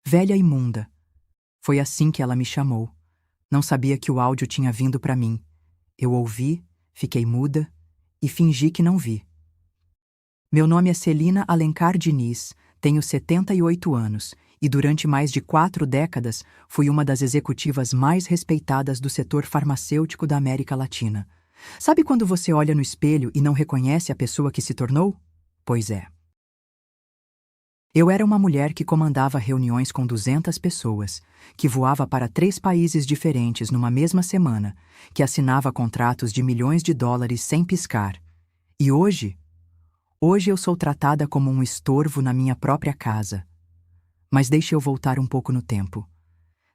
velha imunda. Foi assim que ela me chamou. Não sabia que o áudio tinha vindo para mim. Eu ouvi, fiquei muda e fingi que não vi. Meu nome é Celina Alencar Diniz, tenho 78 anos e durante mais de 4 décadas fui uma das executivas mais respeitadas do setor farmacêutico da América Latina. Sabe quando você olha no espelho e não reconhece a pessoa que se tornou? Pois é. Eu era uma mulher que comandava reuniões com 200 pessoas, que voava para 3 países diferentes numa mesma semana, que assinava contratos de milhões de dólares sem piscar. E hoje eu sou tratada como um estorvo na minha própria casa. Mas deixe eu voltar um pouco no tempo.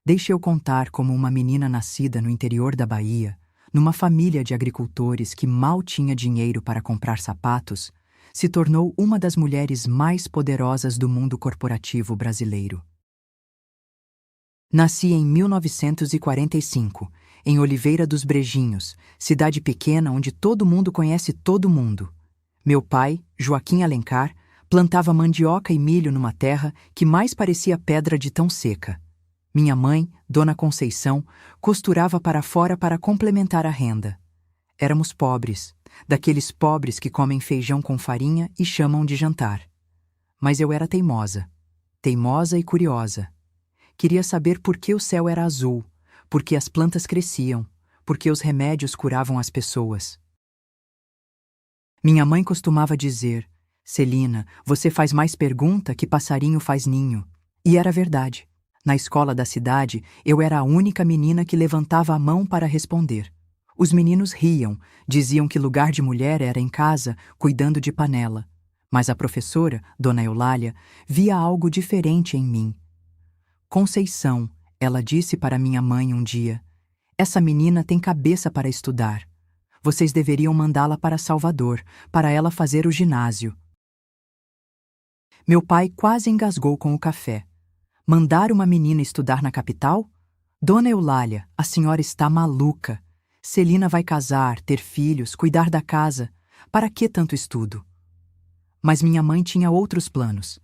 Deixe eu contar como uma menina nascida no interior da Bahia, numa família de agricultores que mal tinha dinheiro para comprar sapatos, se tornou uma das mulheres mais poderosas do mundo corporativo brasileiro. Nasci em 1945, em Oliveira dos Brejinhos, cidade pequena onde todo mundo conhece todo mundo. Meu pai, Joaquim Alencar, plantava mandioca e milho numa terra que mais parecia pedra de tão seca. Minha mãe, Dona Conceição, costurava para fora para complementar a renda. Éramos pobres, daqueles pobres que comem feijão com farinha e chamam de jantar. Mas eu era teimosa e curiosa. Queria saber por que o céu era azul, por que as plantas cresciam, por que os remédios curavam as pessoas. Minha mãe costumava dizer: Celina, você faz mais pergunta que passarinho faz ninho. E era verdade. Na escola da cidade, eu era a única menina que levantava a mão para responder. Os meninos riam, diziam que lugar de mulher era em casa, cuidando de panela. Mas a professora, Dona Eulália, via algo diferente em mim. Conceição, ela disse para minha mãe um dia, essa menina tem cabeça para estudar. Vocês deveriam mandá-la para Salvador, para ela fazer o ginásio. Meu pai quase engasgou com o café. Mandar uma menina estudar na capital? Dona Eulália, a senhora está maluca. Celina vai casar, ter filhos, cuidar da casa. Para que tanto estudo? Mas minha mãe tinha outros planos.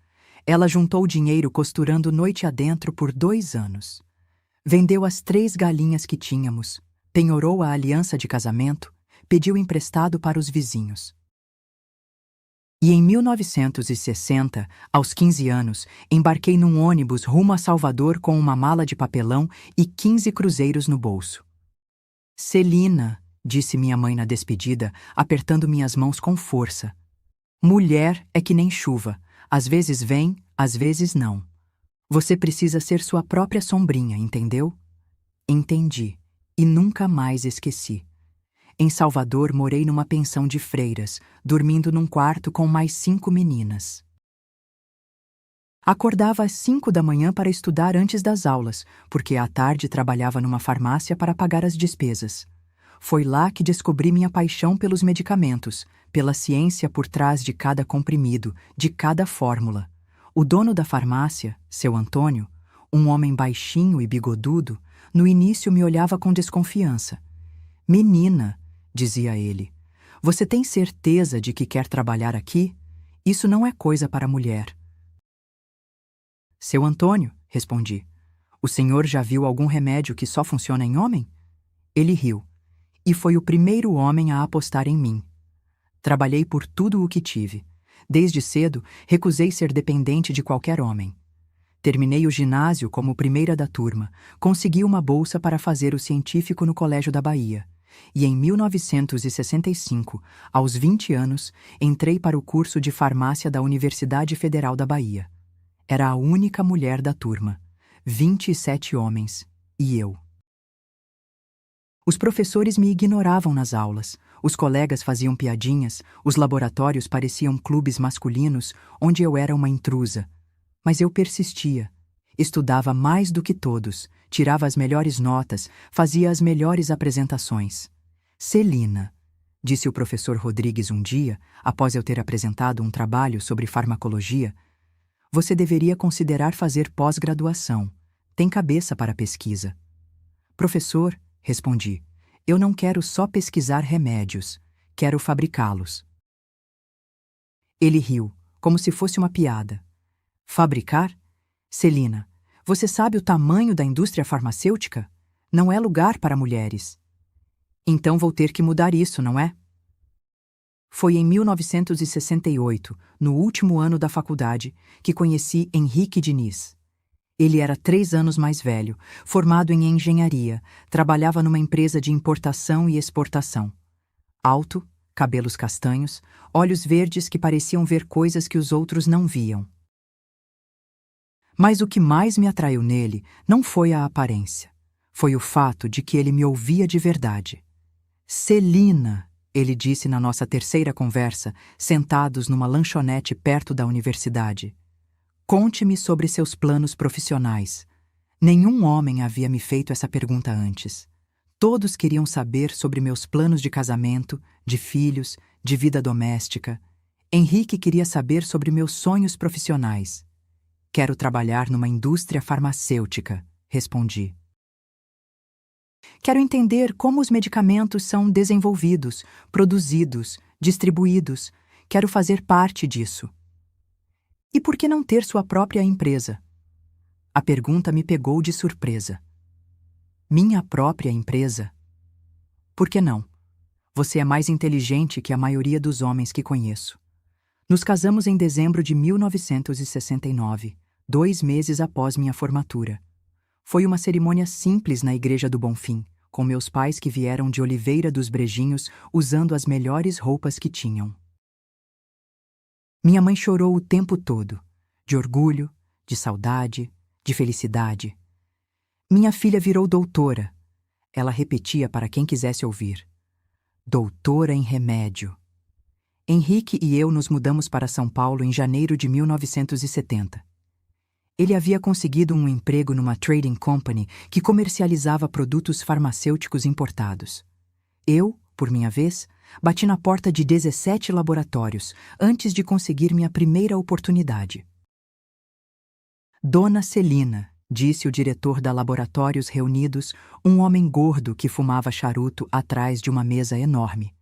Ela juntou dinheiro costurando noite adentro por 2 anos. Vendeu as 3 galinhas que tínhamos, penhorou a aliança de casamento, pediu emprestado para os vizinhos. E em 1960, aos 15 anos, embarquei num ônibus rumo a Salvador com uma mala de papelão e 15 cruzeiros no bolso. Celina, disse minha mãe na despedida, apertando minhas mãos com força. Mulher é que nem chuva, às vezes vem, às vezes não. Você precisa ser sua própria sombrinha, entendeu? Entendi, e nunca mais esqueci. Em Salvador, morei numa pensão de freiras, dormindo num quarto com mais 5 meninas. Acordava às 5 da manhã para estudar antes das aulas, porque à tarde trabalhava numa farmácia para pagar as despesas. Foi lá que descobri minha paixão pelos medicamentos, pela ciência por trás de cada comprimido, de cada fórmula. O dono da farmácia, seu Antônio, um homem baixinho e bigodudo, no início me olhava com desconfiança. Menina, dizia ele, você tem certeza de que quer trabalhar aqui? Isso não é coisa para mulher. Seu Antônio, respondi, o senhor já viu algum remédio que só funciona em homem? Ele riu, e foi o primeiro homem a apostar em mim. Trabalhei por tudo o que tive. Desde cedo, recusei ser dependente de qualquer homem. Terminei o ginásio como primeira da turma, consegui uma bolsa para fazer o científico no Colégio da Bahia. E em 1965, aos 20 anos, entrei para o curso de farmácia da Universidade Federal da Bahia. Era a única mulher da turma, 27 homens, e eu. Os professores me ignoravam nas aulas, os colegas faziam piadinhas, os laboratórios pareciam clubes masculinos onde eu era uma intrusa. Mas eu persistia. Estudava mais do que todos, tirava as melhores notas, fazia as melhores apresentações. Celina, disse o professor Rodrigues um dia, após eu ter apresentado um trabalho sobre farmacologia, você deveria considerar fazer pós-graduação. Tem cabeça para pesquisa. Professor, respondi, eu não quero só pesquisar remédios, quero fabricá-los. Ele riu, como se fosse uma piada. Fabricar? Celina, Você sabe o tamanho da indústria farmacêutica? Não é lugar para mulheres. Então vou ter que mudar isso, não é? Foi em 1968, no último ano da faculdade, que conheci Henrique Diniz. Ele era 3 anos mais velho, formado em engenharia, trabalhava numa empresa de importação e exportação. Alto, cabelos castanhos, olhos verdes que pareciam ver coisas que os outros não viam. Mas o que mais me atraiu nele não foi a aparência. Foi o fato de que ele me ouvia de verdade. Celina, ele disse na nossa terceira conversa, sentados numa lanchonete perto da universidade. Conte-me sobre seus planos profissionais. Nenhum homem havia me feito essa pergunta antes. Todos queriam saber sobre meus planos de casamento, de filhos, de vida doméstica. Henrique queria saber sobre meus sonhos profissionais. Quero trabalhar numa indústria farmacêutica, respondi. Quero entender como os medicamentos são desenvolvidos, produzidos, distribuídos. Quero fazer parte disso. E por que não ter sua própria empresa? A pergunta me pegou de surpresa. Minha própria empresa? Por que não? Você é mais inteligente que a maioria dos homens que conheço. Nos casamos em dezembro de 1969, 2 meses após minha formatura. Foi uma cerimônia simples na Igreja do Bonfim, com meus pais que vieram de Oliveira dos Brejinhos usando as melhores roupas que tinham. Minha mãe chorou o tempo todo, de orgulho, de saudade, de felicidade. Minha filha virou doutora. Ela repetia para quem quisesse ouvir. Doutora em remédio. Henrique e eu nos mudamos para São Paulo em janeiro de 1970. Ele havia conseguido um emprego numa trading company que comercializava produtos farmacêuticos importados. Eu, por minha vez, bati na porta de 17 laboratórios antes de conseguir minha primeira oportunidade. Dona Celina, disse o diretor da Laboratórios Reunidos, um homem gordo que fumava charuto atrás de uma mesa enorme.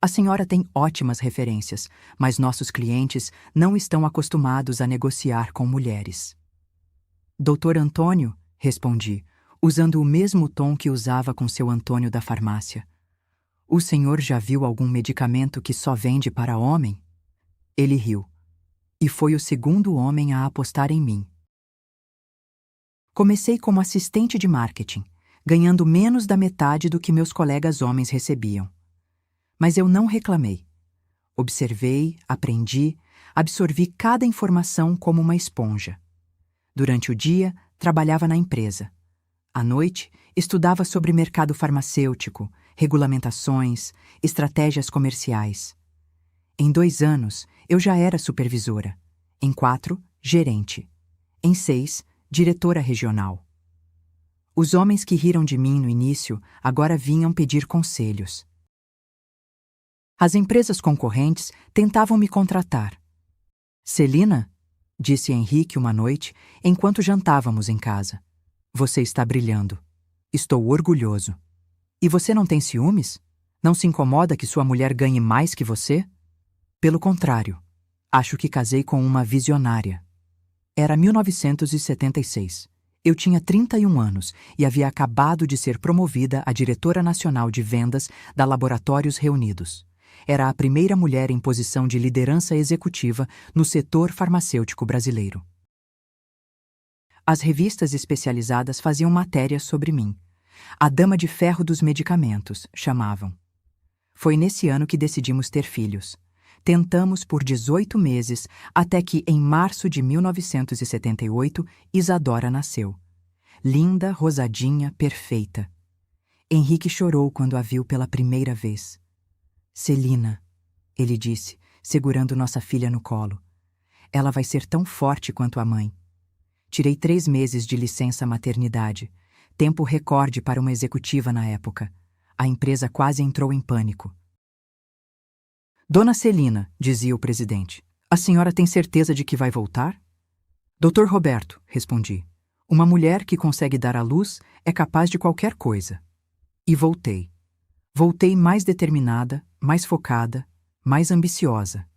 A senhora tem ótimas referências, mas nossos clientes não estão acostumados a negociar com mulheres. Doutor Antônio, respondi, usando o mesmo tom que usava com seu Antônio da farmácia. O senhor já viu algum medicamento que só vende para homem? Ele riu. E foi o segundo homem a apostar em mim. Comecei como assistente de marketing, ganhando menos da metade do que meus colegas homens recebiam. Mas eu não reclamei. Observei, aprendi, absorvi cada informação como uma esponja. Durante o dia, trabalhava na empresa. À noite, estudava sobre mercado farmacêutico, regulamentações, estratégias comerciais. Em 2 anos, eu já era supervisora. Em 4, gerente. Em 6, diretora regional. Os homens que riram de mim no início agora vinham pedir conselhos. As empresas concorrentes tentavam me contratar. Celina, disse Henrique uma noite, enquanto jantávamos em casa. Você está brilhando. Estou orgulhoso. E você não tem ciúmes? Não se incomoda que sua mulher ganhe mais que você? Pelo contrário, acho que casei com uma visionária. Era 1976. Eu tinha 31 anos e havia acabado de ser promovida a diretora nacional de vendas da Laboratórios Reunidos. Era a primeira mulher em posição de liderança executiva no setor farmacêutico brasileiro. As revistas especializadas faziam matérias sobre mim. A Dama de Ferro dos Medicamentos, chamavam. Foi nesse ano que decidimos ter filhos. Tentamos por 18 meses, até que, em março de 1978, Isadora nasceu. Linda, rosadinha, perfeita. Henrique chorou quando a viu pela primeira vez. Celina, ele disse, segurando nossa filha no colo. Ela vai ser tão forte quanto a mãe. Tirei 3 meses de licença maternidade, tempo recorde para uma executiva na época. A empresa quase entrou em pânico. Dona Celina, dizia o presidente, a senhora tem certeza de que vai voltar? Doutor Roberto, respondi. Uma mulher que consegue dar à luz é capaz de qualquer coisa. E voltei. Voltei mais determinada, mais focada, mais ambiciosa.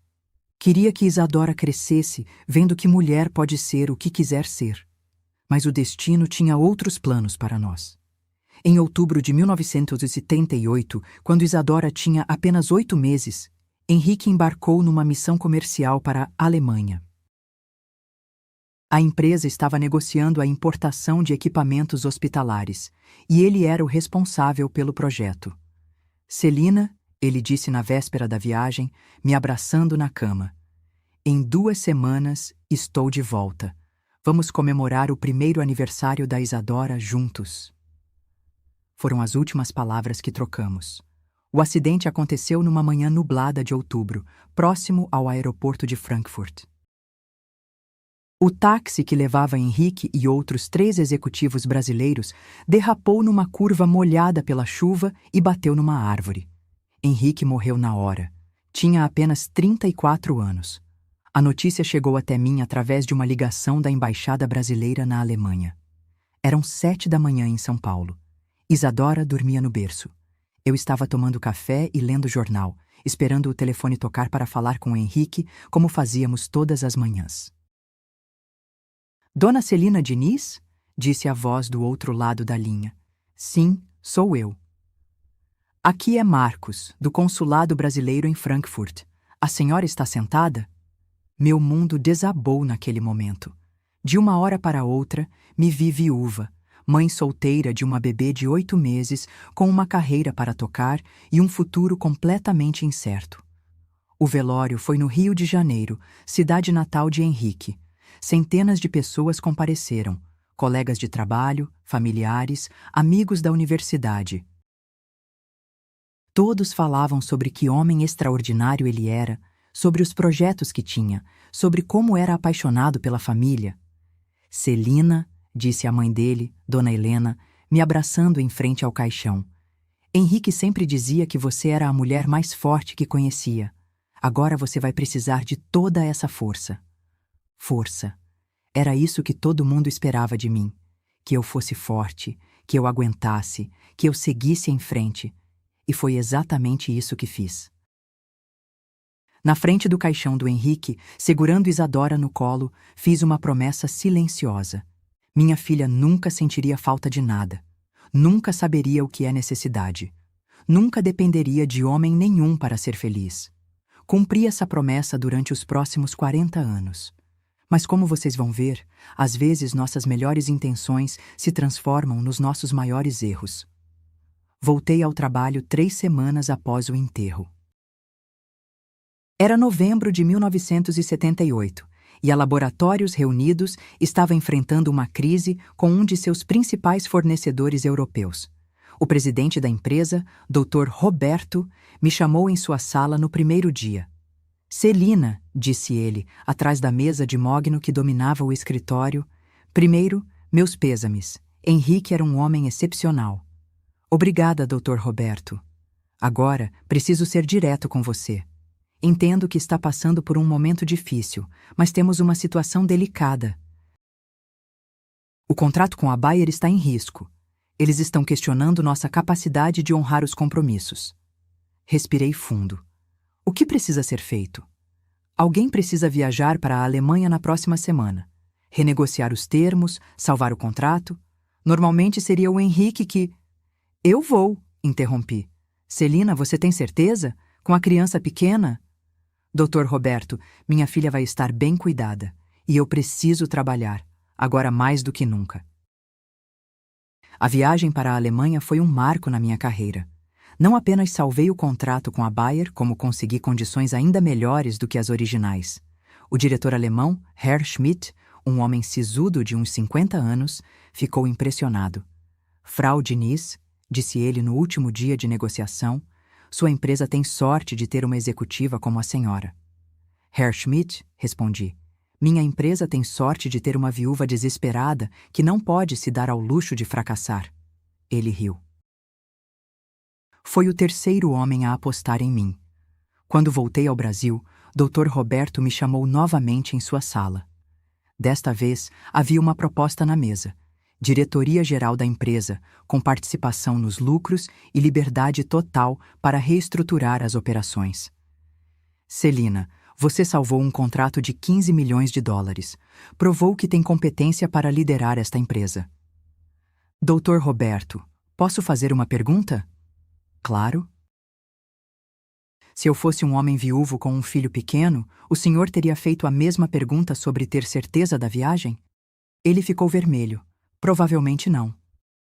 Queria que Isadora crescesse vendo que mulher pode ser o que quiser ser. Mas o destino tinha outros planos para nós. Em outubro de 1978, quando Isadora tinha apenas 8 meses, Henrique embarcou numa missão comercial para a Alemanha. A empresa estava negociando a importação de equipamentos hospitalares, e ele era o responsável pelo projeto. Celina, ele disse na véspera da viagem, me abraçando na cama. Em 2 semanas estou de volta. Vamos comemorar o primeiro aniversário da Isadora juntos. Foram as últimas palavras que trocamos. O acidente aconteceu numa manhã nublada de outubro, próximo ao aeroporto de Frankfurt. O táxi que levava Henrique e outros 3 executivos brasileiros derrapou numa curva molhada pela chuva e bateu numa árvore. Henrique morreu na hora. Tinha apenas 34 anos. A notícia chegou até mim através de uma ligação da embaixada brasileira na Alemanha. Eram 7 da manhã em São Paulo. Isadora dormia no berço. Eu estava tomando café e lendo jornal, esperando o telefone tocar para falar com Henrique, como fazíamos todas as manhãs. Dona Celina Diniz? Disse a voz do outro lado da linha. Sim, sou eu. Aqui é Marcos, do consulado brasileiro em Frankfurt. A senhora está sentada? Meu mundo desabou naquele momento. De uma hora para outra, me vi viúva, mãe solteira de uma bebê de 8 meses, com uma carreira para tocar e um futuro completamente incerto. O velório foi no Rio de Janeiro, cidade natal de Henrique. Centenas de pessoas compareceram, colegas de trabalho, familiares, amigos da universidade. Todos falavam sobre que homem extraordinário ele era, sobre os projetos que tinha, sobre como era apaixonado pela família. Celina, disse a mãe dele, Dona Helena, me abraçando em frente ao caixão. Henrique sempre dizia que você era a mulher mais forte que conhecia. Agora você vai precisar de toda essa força. Força. Era isso que todo mundo esperava de mim. Que eu fosse forte, que eu aguentasse, que eu seguisse em frente. E foi exatamente isso que fiz. Na frente do caixão do Henrique, segurando Isadora no colo, fiz uma promessa silenciosa. Minha filha nunca sentiria falta de nada. Nunca saberia o que é necessidade. Nunca dependeria de homem nenhum para ser feliz. Cumpri essa promessa durante os próximos 40 anos. Mas como vocês vão ver, às vezes nossas melhores intenções se transformam nos nossos maiores erros. Voltei ao trabalho 3 semanas após o enterro. Era novembro de 1978 e a Laboratórios Reunidos estava enfrentando uma crise com um de seus principais fornecedores europeus. O presidente da empresa, Dr. Roberto, me chamou em sua sala no primeiro dia. Celina, disse ele, atrás da mesa de mogno que dominava o escritório. Primeiro, meus pêsames. Henrique era um homem excepcional. Obrigada, Dr. Roberto. Agora, preciso ser direto com você. Entendo que está passando por um momento difícil, mas temos uma situação delicada. O contrato com a Bayer está em risco. Eles estão questionando nossa capacidade de honrar os compromissos. Respirei fundo. O que precisa ser feito? Alguém precisa viajar para a Alemanha na próxima semana. Renegociar os termos, salvar o contrato. Normalmente seria o Henrique que... Eu vou, interrompi. Celina, você tem certeza? Com a criança pequena? Dr. Roberto, minha filha vai estar bem cuidada. E eu preciso trabalhar, agora mais do que nunca. A viagem para a Alemanha foi um marco na minha carreira. Não apenas salvei o contrato com a Bayer, como consegui condições ainda melhores do que as originais. O diretor alemão, Herr Schmidt, um homem sisudo de uns 50 anos, ficou impressionado. Frau Diniz, disse ele no último dia de negociação, sua empresa tem sorte de ter uma executiva como a senhora. Herr Schmidt, respondi, minha empresa tem sorte de ter uma viúva desesperada que não pode se dar ao luxo de fracassar. Ele riu. Foi o terceiro homem a apostar em mim. Quando voltei ao Brasil, Dr. Roberto me chamou novamente em sua sala. Desta vez, havia uma proposta na mesa. Diretoria-geral da empresa, com participação nos lucros e liberdade total para reestruturar as operações. Celina, Você salvou um contrato de 15 milhões de dólares. Provou que tem competência para liderar esta empresa. Doutor Roberto, posso fazer uma pergunta? Claro. Se eu fosse um homem viúvo com um filho pequeno, o senhor teria feito a mesma pergunta sobre ter certeza da viagem? Ele ficou vermelho. Provavelmente não.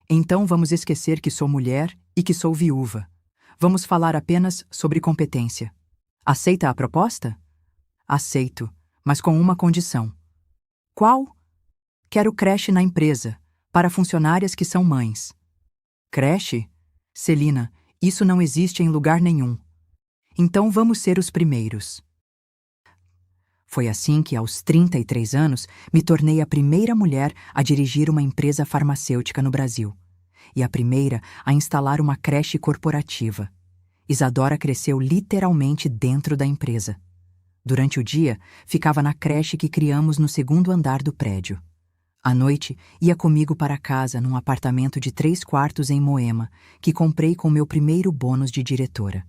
Então vamos esquecer que sou mulher e que sou viúva. Vamos falar apenas sobre competência. Aceita a proposta? Aceito, mas com uma condição. Qual? Quero creche na empresa, para funcionárias que são mães. Creche? Celina, isso não existe em lugar nenhum. Então vamos ser os primeiros. Foi assim que, aos 33 anos, me tornei a primeira mulher a dirigir uma empresa farmacêutica no Brasil. E a primeira a instalar uma creche corporativa. Isadora cresceu literalmente dentro da empresa. Durante o dia, ficava na creche que criamos no segundo andar do prédio. À noite, ia comigo para casa num apartamento de 3 quartos em Moema, que comprei com meu primeiro bônus de diretora.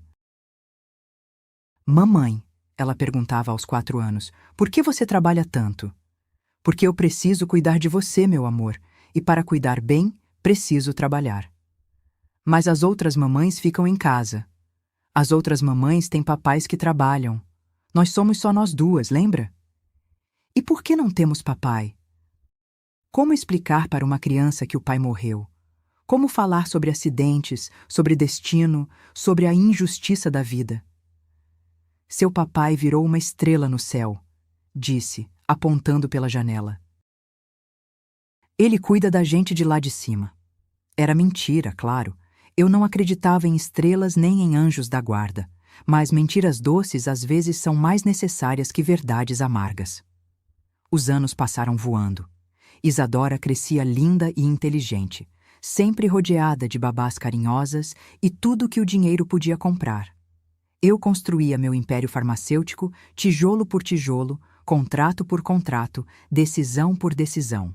Mamãe, ela perguntava aos 4 anos, por que você trabalha tanto? Porque eu preciso cuidar de você, meu amor, e para cuidar bem, preciso trabalhar. Mas as outras mamães ficam em casa. As outras mamães têm papais que trabalham. Nós somos só nós duas, lembra? E por que não temos papai? Como explicar para uma criança que o pai morreu? Como falar sobre acidentes, sobre destino, sobre a injustiça da vida? Seu papai virou uma estrela no céu, disse, apontando pela janela. Ele cuida da gente de lá de cima. Era mentira, claro. Eu não acreditava em estrelas nem em anjos da guarda, mas mentiras doces às vezes são mais necessárias que verdades amargas. Os anos passaram voando. Isadora crescia linda e inteligente, sempre rodeada de babás carinhosas e tudo que o dinheiro podia comprar. Eu construía meu império farmacêutico, tijolo por tijolo, contrato por contrato, decisão por decisão.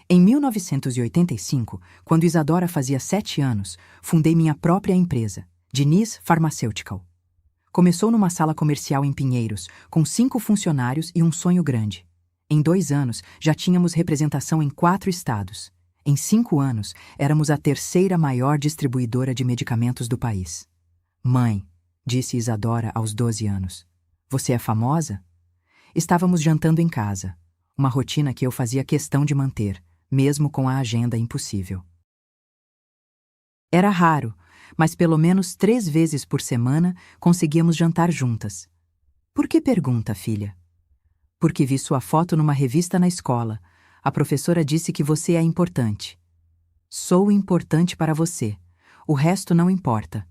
Em 1985, quando Isadora fazia 7 anos, fundei minha própria empresa, Diniz Pharmaceutical. Começou numa sala comercial em Pinheiros, com 5 funcionários e um sonho grande. Em 2 anos, já tínhamos representação em 4 estados. Em 5 anos, éramos a 3ª maior distribuidora de medicamentos do país. Mãe, disse Isadora aos 12 anos, você é famosa? Estávamos jantando em casa, uma rotina que eu fazia questão de manter, mesmo com a agenda impossível. Era raro, mas pelo menos 3 vezes por semana conseguíamos jantar juntas. Por que pergunta, filha? Porque vi sua foto numa revista na escola. A professora disse que você é importante. Sou importante para você. O resto não importa.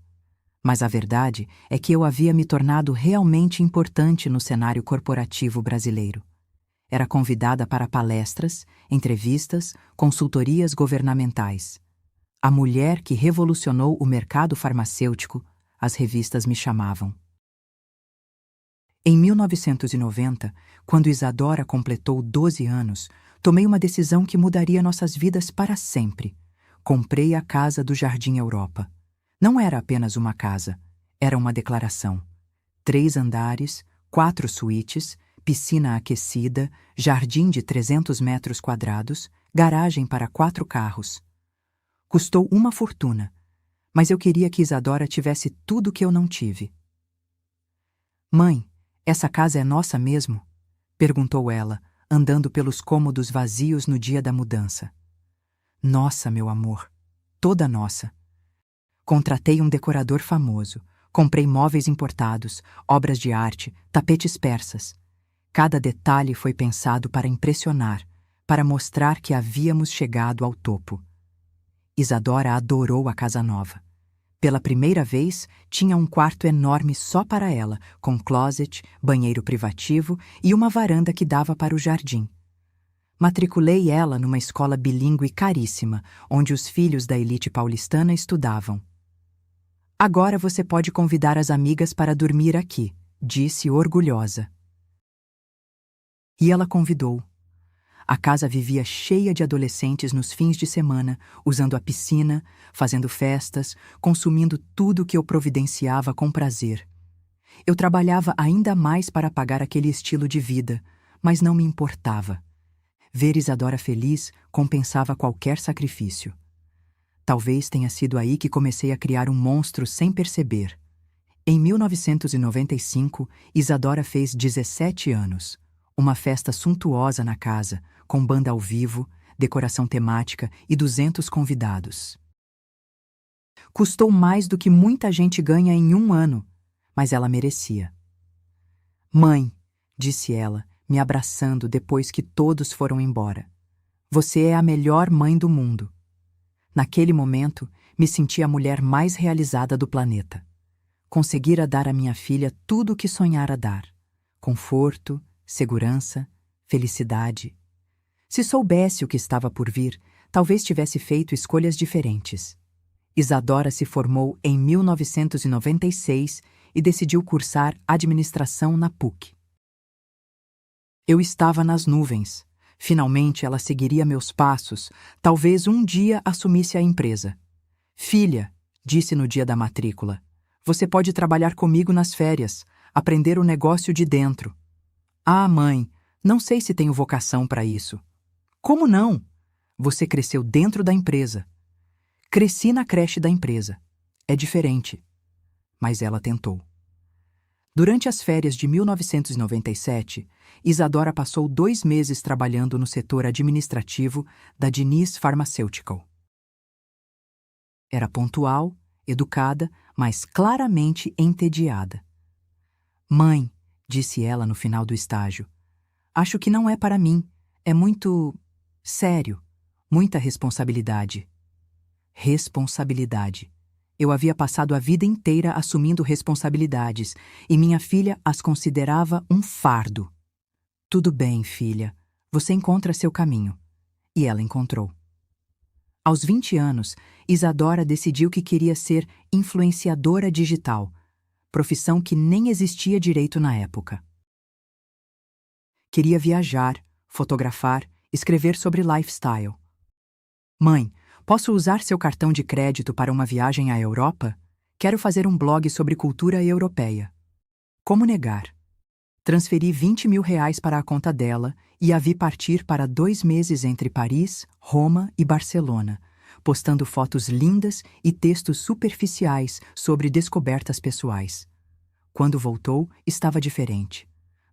Mas a verdade é que eu havia me tornado realmente importante no cenário corporativo brasileiro. Era convidada para palestras, entrevistas, consultorias governamentais. A mulher que revolucionou o mercado farmacêutico, as revistas me chamavam. Em 1990, quando Isadora completou 12 anos, tomei uma decisão que mudaria nossas vidas para sempre. Comprei a casa do Jardim Europa. Não era apenas uma casa, era uma declaração. 3 andares, 4 suítes, piscina aquecida, jardim de 300 metros quadrados, garagem para 4 carros. Custou uma fortuna, mas eu queria que Isadora tivesse tudo que eu não tive. Mãe, essa casa é nossa mesmo? Perguntou ela, andando pelos cômodos vazios no dia da mudança. Nossa, meu amor, toda nossa. Contratei um decorador famoso, comprei móveis importados, obras de arte, tapetes persas. Cada detalhe foi pensado para impressionar, para mostrar que havíamos chegado ao topo. Isadora adorou a casa nova. Pela primeira vez, tinha um quarto enorme só para ela, com closet, banheiro privativo e uma varanda que dava para o jardim. Matriculei ela numa escola bilíngue caríssima, onde os filhos da elite paulistana estudavam. Agora você pode convidar as amigas para dormir aqui, disse orgulhosa. E ela convidou. A casa vivia cheia de adolescentes nos fins de semana, usando a piscina, fazendo festas, consumindo tudo que eu providenciava com prazer. Eu trabalhava ainda mais para pagar aquele estilo de vida, mas não me importava. Ver Isadora feliz compensava qualquer sacrifício. Talvez tenha sido aí que comecei a criar um monstro sem perceber. Em 1995, Isadora fez 17 anos. Uma festa suntuosa na casa, com banda ao vivo, decoração temática e 200 convidados. Custou mais do que muita gente ganha em um ano, mas ela merecia. Mãe, disse ela, me abraçando depois que todos foram embora. Você é a melhor mãe do mundo. Naquele momento, me senti a mulher mais realizada do planeta. Conseguira dar à minha filha tudo o que sonhara dar: conforto, segurança, felicidade. Se soubesse o que estava por vir, talvez tivesse feito escolhas diferentes. Isadora se formou em 1996 e decidiu cursar administração na PUC. Eu estava nas nuvens. Finalmente ela seguiria meus passos, talvez um dia assumisse a empresa. Filha, disse no dia da matrícula, você pode trabalhar comigo nas férias, aprender o negócio de dentro. Ah, mãe, não sei se tenho vocação para isso. Como não? Você cresceu dentro da empresa. Cresci na creche da empresa. É diferente. Mas ela tentou. Durante as férias de 1997, Isadora passou 2 meses trabalhando no setor administrativo da Diniz Pharmaceutical. Era pontual, educada, mas claramente entediada. Mãe, disse ela no final do estágio, acho que não é para mim. É muito sério, muita responsabilidade. Responsabilidade. Eu havia passado a vida inteira assumindo responsabilidades e minha filha as considerava um fardo. Tudo bem, filha, você encontra seu caminho. E ela encontrou. Aos 20 anos, Isadora decidiu que queria ser influenciadora digital, profissão que nem existia direito na época. Queria viajar, fotografar, escrever sobre lifestyle. Mãe, posso usar seu cartão de crédito para uma viagem à Europa? Quero fazer um blog sobre cultura europeia. Como negar? Transferi R$ 20.000 para a conta dela e a vi partir para 2 meses entre Paris, Roma e Barcelona, postando fotos lindas e textos superficiais sobre descobertas pessoais. Quando voltou, estava diferente.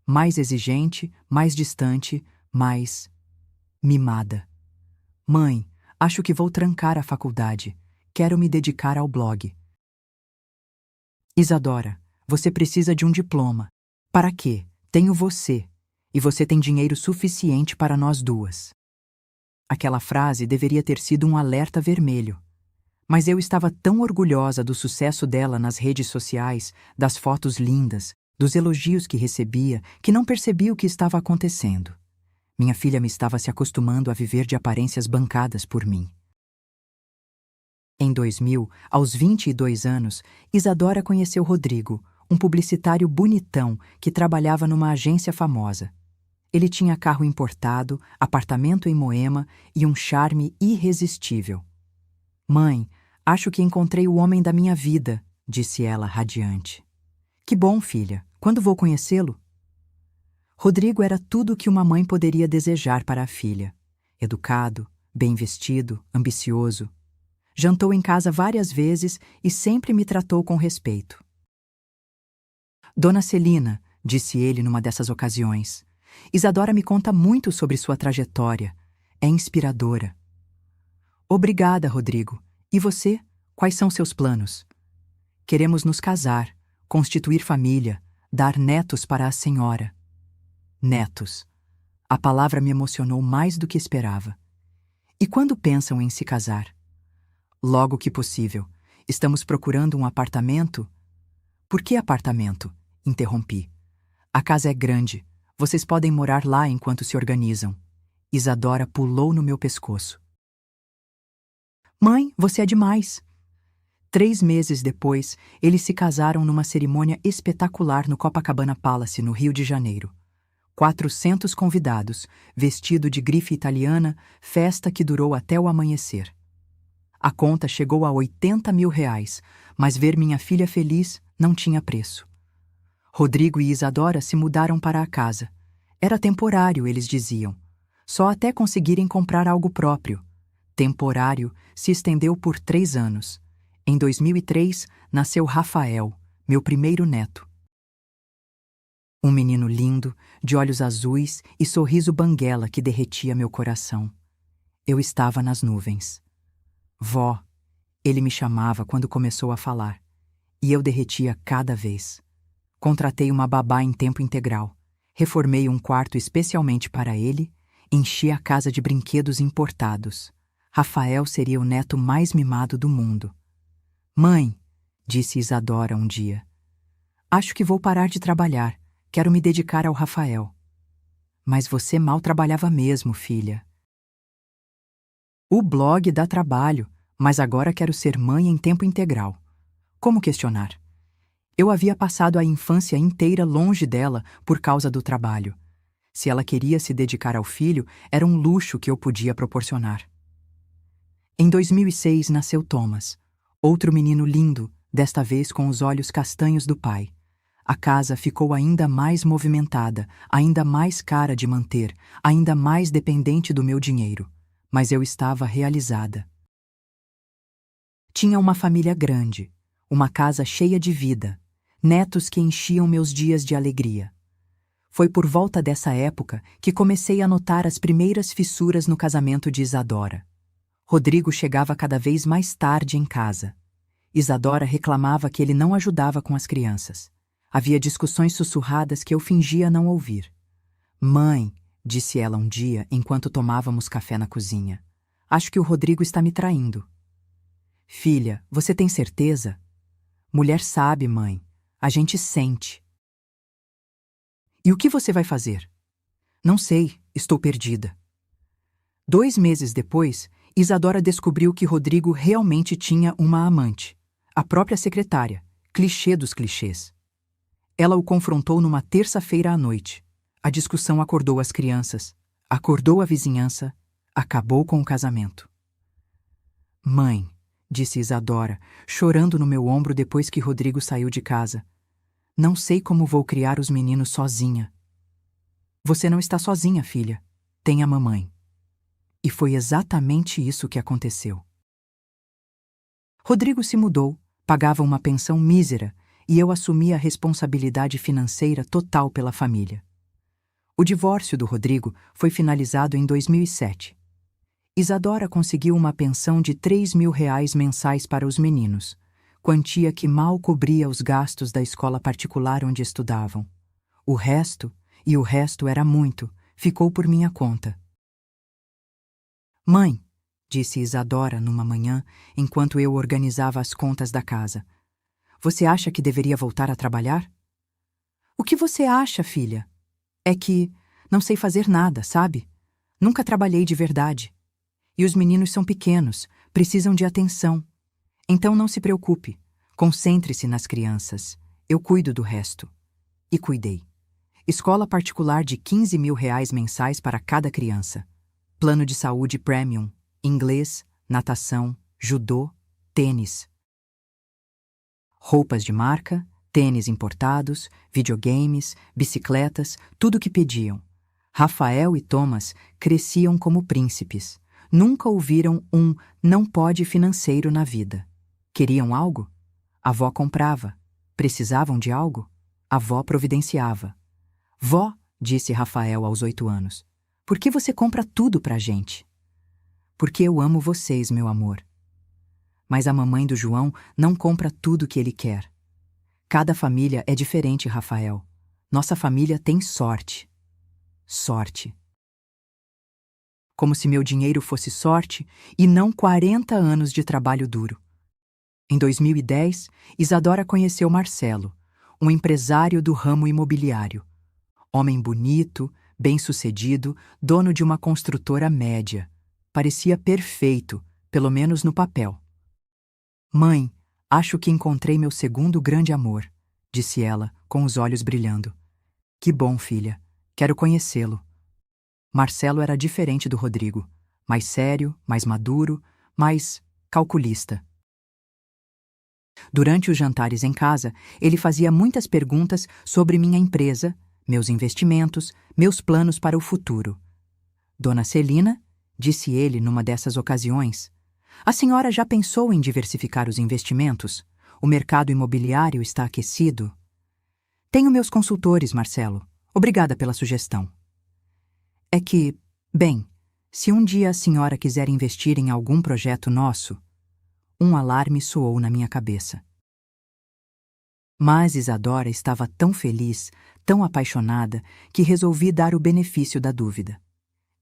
Mais exigente, mais distante, mais mimada. Mãe, acho que vou trancar a faculdade. Quero me dedicar ao blog. Isadora, você precisa de um diploma. Para quê? Tenho você. E você tem dinheiro suficiente para nós duas. Aquela frase deveria ter sido um alerta vermelho. Mas eu estava tão orgulhosa do sucesso dela nas redes sociais, das fotos lindas, dos elogios que recebia, que não percebi o que estava acontecendo. Minha filha me estava se acostumando a viver de aparências bancadas por mim. Em 2000, aos 22 anos, Isadora conheceu Rodrigo, um publicitário bonitão que trabalhava numa agência famosa. Ele tinha carro importado, apartamento em Moema e um charme irresistível. Mãe, acho que encontrei o homem da minha vida, disse ela, radiante. Que bom, filha. Quando vou conhecê-lo? Rodrigo era tudo o que uma mãe poderia desejar para a filha. Educado, bem vestido, ambicioso. Jantou em casa várias vezes e sempre me tratou com respeito. Dona Celina, disse ele numa dessas ocasiões, Isadora me conta muito sobre sua trajetória. É inspiradora. Obrigada, Rodrigo. E você? Quais são seus planos? Queremos nos casar, constituir família, dar netos para a senhora. Netos. A palavra me emocionou mais do que esperava. E quando pensam em se casar? Logo que possível. Estamos procurando um apartamento? Por que apartamento? Interrompi. A casa é grande. Vocês podem morar lá enquanto se organizam. Isadora pulou no meu pescoço. Mãe, você é demais. 3 meses depois, eles se casaram numa cerimônia espetacular no Copacabana Palace, no Rio de Janeiro. 400 convidados, vestido de grife italiana, festa que durou até o amanhecer. A conta chegou a R$ 80.000, mas ver minha filha feliz não tinha preço. Rodrigo e Isadora se mudaram para a casa. Era temporário, eles diziam. Só até conseguirem comprar algo próprio. Temporário se estendeu por 3 anos. Em 2003, nasceu Rafael, meu primeiro neto. Um menino lindo, de olhos azuis e sorriso banguela que derretia meu coração. Eu estava nas nuvens. Vó, ele me chamava quando começou a falar. E eu derretia cada vez. Contratei uma babá em tempo integral. Reformei um quarto especialmente para ele. Enchi a casa de brinquedos importados. Rafael seria o neto mais mimado do mundo. Mãe, disse Isadora um dia, acho que vou parar de trabalhar. Quero me dedicar ao Rafael. Mas você mal trabalhava mesmo, filha. O blog dá trabalho, mas agora quero ser mãe em tempo integral. Como questionar? Eu havia passado a infância inteira longe dela por causa do trabalho. Se ela queria se dedicar ao filho, era um luxo que eu podia proporcionar. Em 2006 nasceu Thomas, outro menino lindo, desta vez com os olhos castanhos do pai. A casa ficou ainda mais movimentada, ainda mais cara de manter, ainda mais dependente do meu dinheiro. Mas eu estava realizada. Tinha uma família grande, uma casa cheia de vida, netos que enchiam meus dias de alegria. Foi por volta dessa época que comecei a notar as primeiras fissuras no casamento de Isadora. Rodrigo chegava cada vez mais tarde em casa. Isadora reclamava que ele não ajudava com as crianças. Havia discussões sussurradas que eu fingia não ouvir. Mãe, disse ela um dia enquanto tomávamos café na cozinha, acho que o Rodrigo está me traindo. Filha, você tem certeza? Mulher sabe, mãe. A gente sente. E o que você vai fazer? Não sei, estou perdida. 2 meses depois, Isadora descobriu que Rodrigo realmente tinha uma amante, a própria secretária, clichê dos clichês. Ela o confrontou numa terça-feira à noite. A discussão acordou as crianças, acordou a vizinhança, acabou com o casamento. Mãe, disse Isadora, chorando no meu ombro depois que Rodrigo saiu de casa. Não sei como vou criar os meninos sozinha. Você não está sozinha, filha. Tem a mamãe. E foi exatamente isso que aconteceu. Rodrigo se mudou, pagava uma pensão mísera e eu assumi a responsabilidade financeira total pela família. O divórcio do Rodrigo foi finalizado em 2007. Isadora conseguiu uma pensão de R$ 3.000 mensais para os meninos, quantia que mal cobria os gastos da escola particular onde estudavam. O resto, e o resto era muito, ficou por minha conta. Mãe, disse Isadora numa manhã, enquanto eu organizava as contas da casa, você acha que deveria voltar a trabalhar? O que você acha, filha? É que não sei fazer nada, sabe? Nunca trabalhei de verdade. E os meninos são pequenos, precisam de atenção. Então não se preocupe, concentre-se nas crianças. Eu cuido do resto. E cuidei. Escola particular de R$ 15.000 mensais para cada criança. Plano de saúde premium, inglês, natação, judô, tênis. Roupas de marca, tênis importados, videogames, bicicletas, tudo o que pediam. Rafael e Thomas cresciam como príncipes. Nunca ouviram um não pode financeiro na vida. Queriam algo? A avó comprava. Precisavam de algo? A avó providenciava. Vó, disse Rafael aos 8 anos, por que você compra tudo pra gente? Porque eu amo vocês, meu amor. Mas a mamãe do João não compra tudo que ele quer. Cada família é diferente, Rafael. Nossa família tem sorte. Sorte. Como se meu dinheiro fosse sorte e não 40 anos de trabalho duro. Em 2010, Isadora conheceu Marcelo, um empresário do ramo imobiliário. Homem bonito, bem-sucedido, dono de uma construtora média. Parecia perfeito, pelo menos no papel. Mãe, acho que encontrei meu segundo grande amor, disse ela, com os olhos brilhando. Que bom, filha. Quero conhecê-lo. Marcelo era diferente do Rodrigo, mais sério, mais maduro, mais calculista. Durante os jantares em casa, ele fazia muitas perguntas sobre minha empresa, meus investimentos, meus planos para o futuro. Dona Celina, disse ele numa dessas ocasiões, a senhora já pensou em diversificar os investimentos? O mercado imobiliário está aquecido. Tenho meus consultores, Marcelo. Obrigada pela sugestão. É que, bem, se um dia a senhora quiser investir em algum projeto nosso, um alarme soou na minha cabeça. Mas Isadora estava tão feliz, tão apaixonada, que resolvi dar o benefício da dúvida.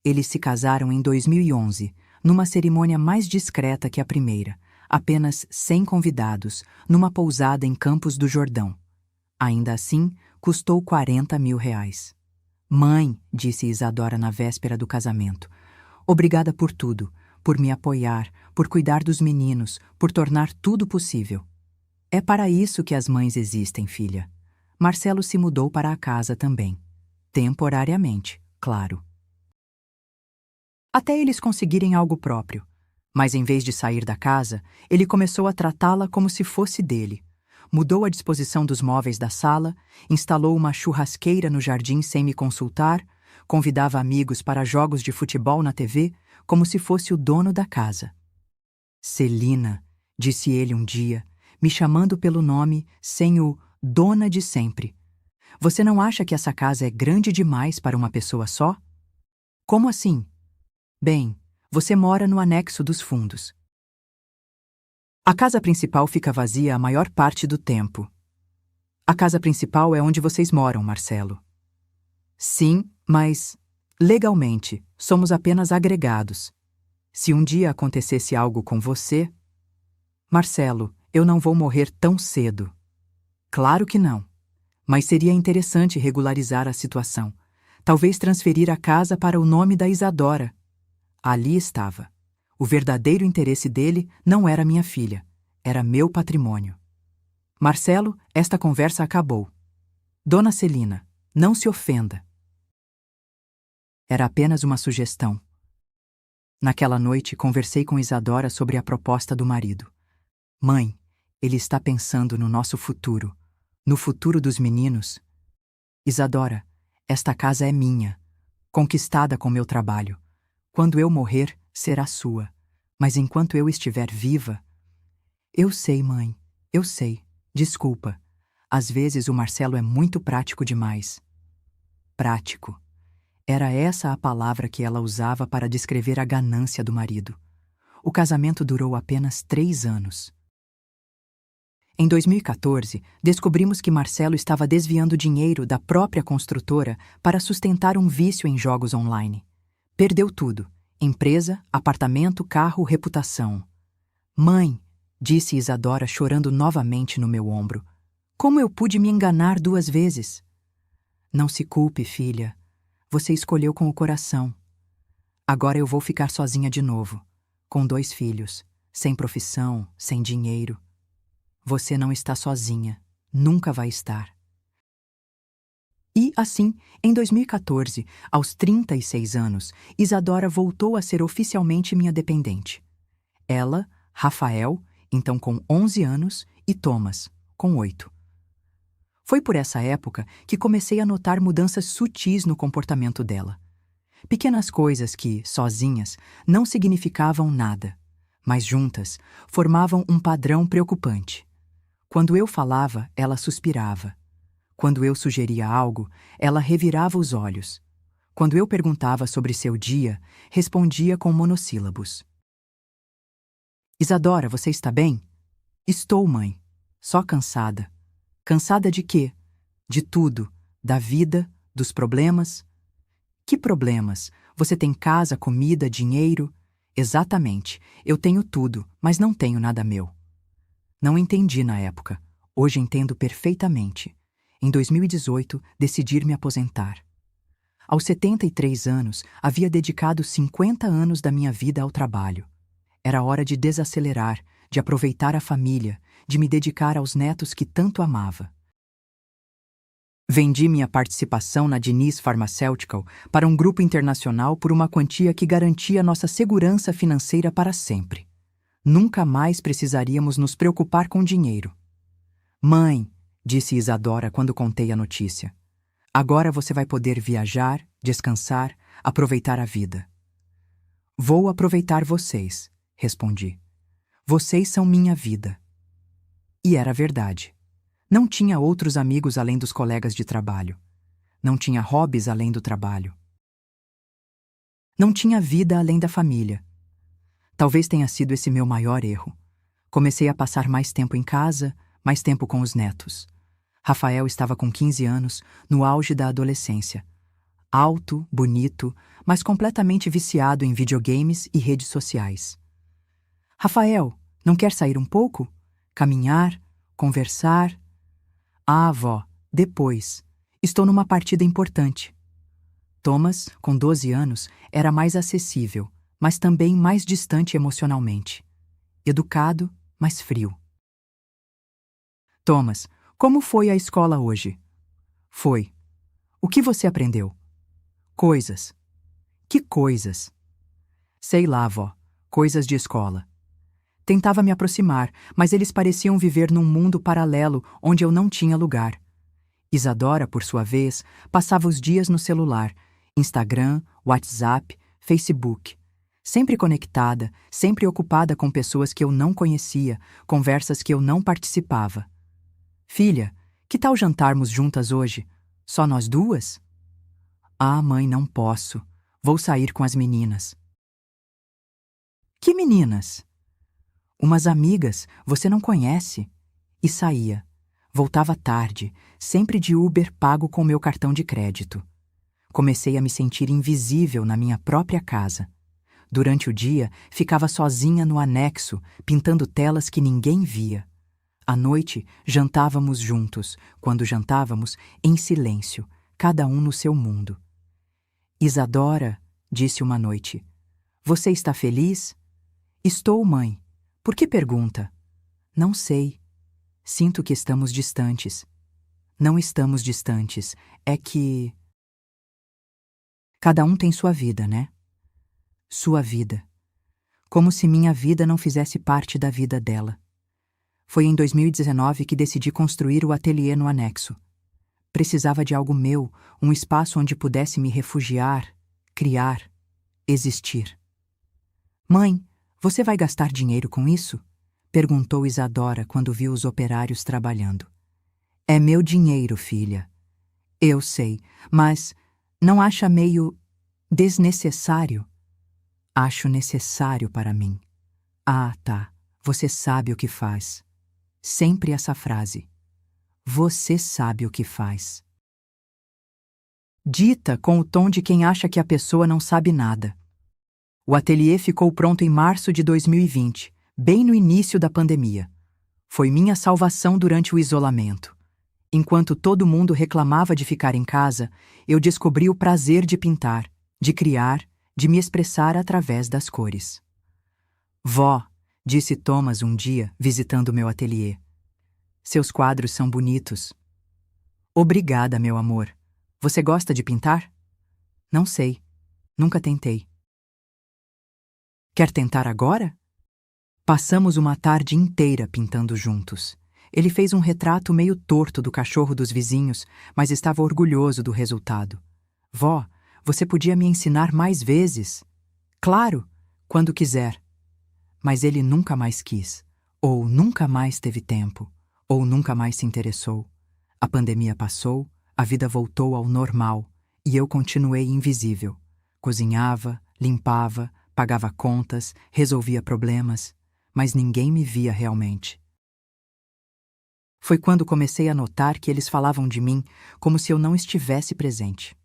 Eles se casaram em 2011, numa cerimônia mais discreta que a primeira, apenas 100 convidados, numa pousada em Campos do Jordão. Ainda assim, custou R$ 40.000. Mãe, disse Isadora na véspera do casamento, obrigada por tudo, por me apoiar, por cuidar dos meninos, por tornar tudo possível. É para isso que as mães existem, filha. Marcelo se mudou para a casa também. Temporariamente, claro. Até eles conseguirem algo próprio. Mas em vez de sair da casa, ele começou a tratá-la como se fosse dele. Mudou a disposição dos móveis da sala, instalou uma churrasqueira no jardim sem me consultar, convidava amigos para jogos de futebol na TV, como se fosse o dono da casa. Celina, disse ele um dia, me chamando pelo nome sem o dona de sempre. Você não acha que essa casa é grande demais para uma pessoa só? Como assim? Bem, você mora no anexo dos fundos. A casa principal fica vazia a maior parte do tempo. A casa principal é onde vocês moram, Marcelo. Sim, mas, legalmente, somos apenas agregados. Se um dia acontecesse algo com você... Marcelo, eu não vou morrer tão cedo. Claro que não. Mas seria interessante regularizar a situação. Talvez transferir a casa para o nome da Isadora. Ali estava. O verdadeiro interesse dele não era minha filha, era meu patrimônio. Marcelo, esta conversa acabou. Dona Celina, não se ofenda. Era apenas uma sugestão. Naquela noite, conversei com Isadora sobre a proposta do marido. Mãe, ele está pensando no nosso futuro, no futuro dos meninos. Isadora, esta casa é minha, conquistada com meu trabalho. Quando eu morrer, será sua. Mas enquanto eu estiver viva... Eu sei, mãe, eu sei. Desculpa. Às vezes o Marcelo é muito prático demais. Prático. Era essa a palavra que ela usava para descrever a ganância do marido. O casamento durou apenas 3 anos. Em 2014, descobrimos que Marcelo estava desviando dinheiro da própria construtora para sustentar um vício em jogos online. Perdeu tudo. Empresa, apartamento, carro, reputação. Mãe, disse Isadora chorando novamente no meu ombro. Como eu pude me enganar 2 vezes? Não se culpe, filha. Você escolheu com o coração. Agora eu vou ficar sozinha de novo, com 2 filhos, sem profissão, sem dinheiro. Você não está sozinha, nunca vai estar. E, assim, em 2014, aos 36 anos, Isadora voltou a ser oficialmente minha dependente. Ela, Rafael, então com 11 anos, e Thomas, com 8. Foi por essa época que comecei a notar mudanças sutis no comportamento dela. Pequenas coisas que, sozinhas, não significavam nada, mas juntas formavam um padrão preocupante. Quando eu falava, ela suspirava. Quando eu sugeria algo, ela revirava os olhos. Quando eu perguntava sobre seu dia, respondia com monossílabos. Isadora, você está bem? Estou, mãe. Só cansada. Cansada de quê? De tudo. Da vida, dos problemas. Que problemas? Você tem casa, comida, dinheiro? Exatamente. Eu tenho tudo, mas não tenho nada meu. Não entendi na época. Hoje entendo perfeitamente. Em 2018, decidi me aposentar. Aos 73 anos, havia dedicado 50 anos da minha vida ao trabalho. Era hora de desacelerar, de aproveitar a família, de me dedicar aos netos que tanto amava. Vendi minha participação na Diniz Pharmaceutical para um grupo internacional por uma quantia que garantia nossa segurança financeira para sempre. Nunca mais precisaríamos nos preocupar com dinheiro. Mãe, disse Isadora quando contei a notícia, agora você vai poder viajar, descansar, aproveitar a vida. Vou aproveitar vocês, respondi. Vocês são minha vida. E era verdade. Não tinha outros amigos além dos colegas de trabalho. Não tinha hobbies além do trabalho. Não tinha vida além da família. Talvez tenha sido esse meu maior erro. Comecei a passar mais tempo em casa, mais tempo com os netos. Rafael estava com 15 anos, no auge da adolescência. Alto, bonito, mas completamente viciado em videogames e redes sociais. Rafael, não quer sair um pouco? Caminhar? Conversar? Ah, avó, depois. Estou numa partida importante. Thomas, com 12 anos, era mais acessível, mas também mais distante emocionalmente. Educado, mas frio. Thomas, como foi a escola hoje? Foi. O que você aprendeu? Coisas. Que coisas? Sei lá, vó. Coisas de escola. Tentava me aproximar, mas eles pareciam viver num mundo paralelo onde eu não tinha lugar. Isadora, por sua vez, passava os dias no celular, Instagram, WhatsApp, Facebook. Sempre conectada, sempre ocupada com pessoas que eu não conhecia, conversas que eu não participava. Filha, que tal jantarmos juntas hoje? Só nós duas? Ah, mãe, não posso. Vou sair com as meninas. Que meninas? Umas amigas, você não conhece. E saía. Voltava tarde, sempre de Uber pago com meu cartão de crédito. Comecei a me sentir invisível na minha própria casa. Durante o dia, ficava sozinha no anexo, pintando telas que ninguém via. À noite, jantávamos juntos, quando jantávamos, em silêncio, cada um no seu mundo. Isadora, disse uma noite, você está feliz? Estou, mãe. Por que pergunta? Não sei. Sinto que estamos distantes. Não estamos distantes, é que... Cada um tem sua vida, né? Sua vida. Como se minha vida não fizesse parte da vida dela. Foi em 2019 que decidi construir o ateliê no anexo. Precisava de algo meu, um espaço onde pudesse me refugiar, criar, existir. Mãe, você vai gastar dinheiro com isso? Perguntou Isadora quando viu os operários trabalhando. É meu dinheiro, filha. Eu sei, mas não acha meio desnecessário? Acho necessário para mim. Ah, tá. Você sabe o que faz. Sempre essa frase. Você sabe o que faz. Dita com o tom de quem acha que a pessoa não sabe nada. O ateliê ficou pronto em março de 2020, bem no início da pandemia. Foi minha salvação durante o isolamento. Enquanto todo mundo reclamava de ficar em casa, eu descobri o prazer de pintar, de criar, de me expressar através das cores. Vó, disse Thomas um dia, visitando meu ateliê. Seus quadros são bonitos. Obrigada, meu amor. Você gosta de pintar? Não sei. Nunca tentei. Quer tentar agora? Passamos uma tarde inteira pintando juntos. Ele fez um retrato meio torto do cachorro dos vizinhos, mas estava orgulhoso do resultado. Vó, você podia me ensinar mais vezes? Claro, quando quiser. Mas ele nunca mais quis, ou nunca mais teve tempo, ou nunca mais se interessou. A pandemia passou, a vida voltou ao normal, e eu continuei invisível. Cozinhava, limpava, pagava contas, resolvia problemas, mas ninguém me via realmente. Foi quando comecei a notar que eles falavam de mim como se eu não estivesse presente.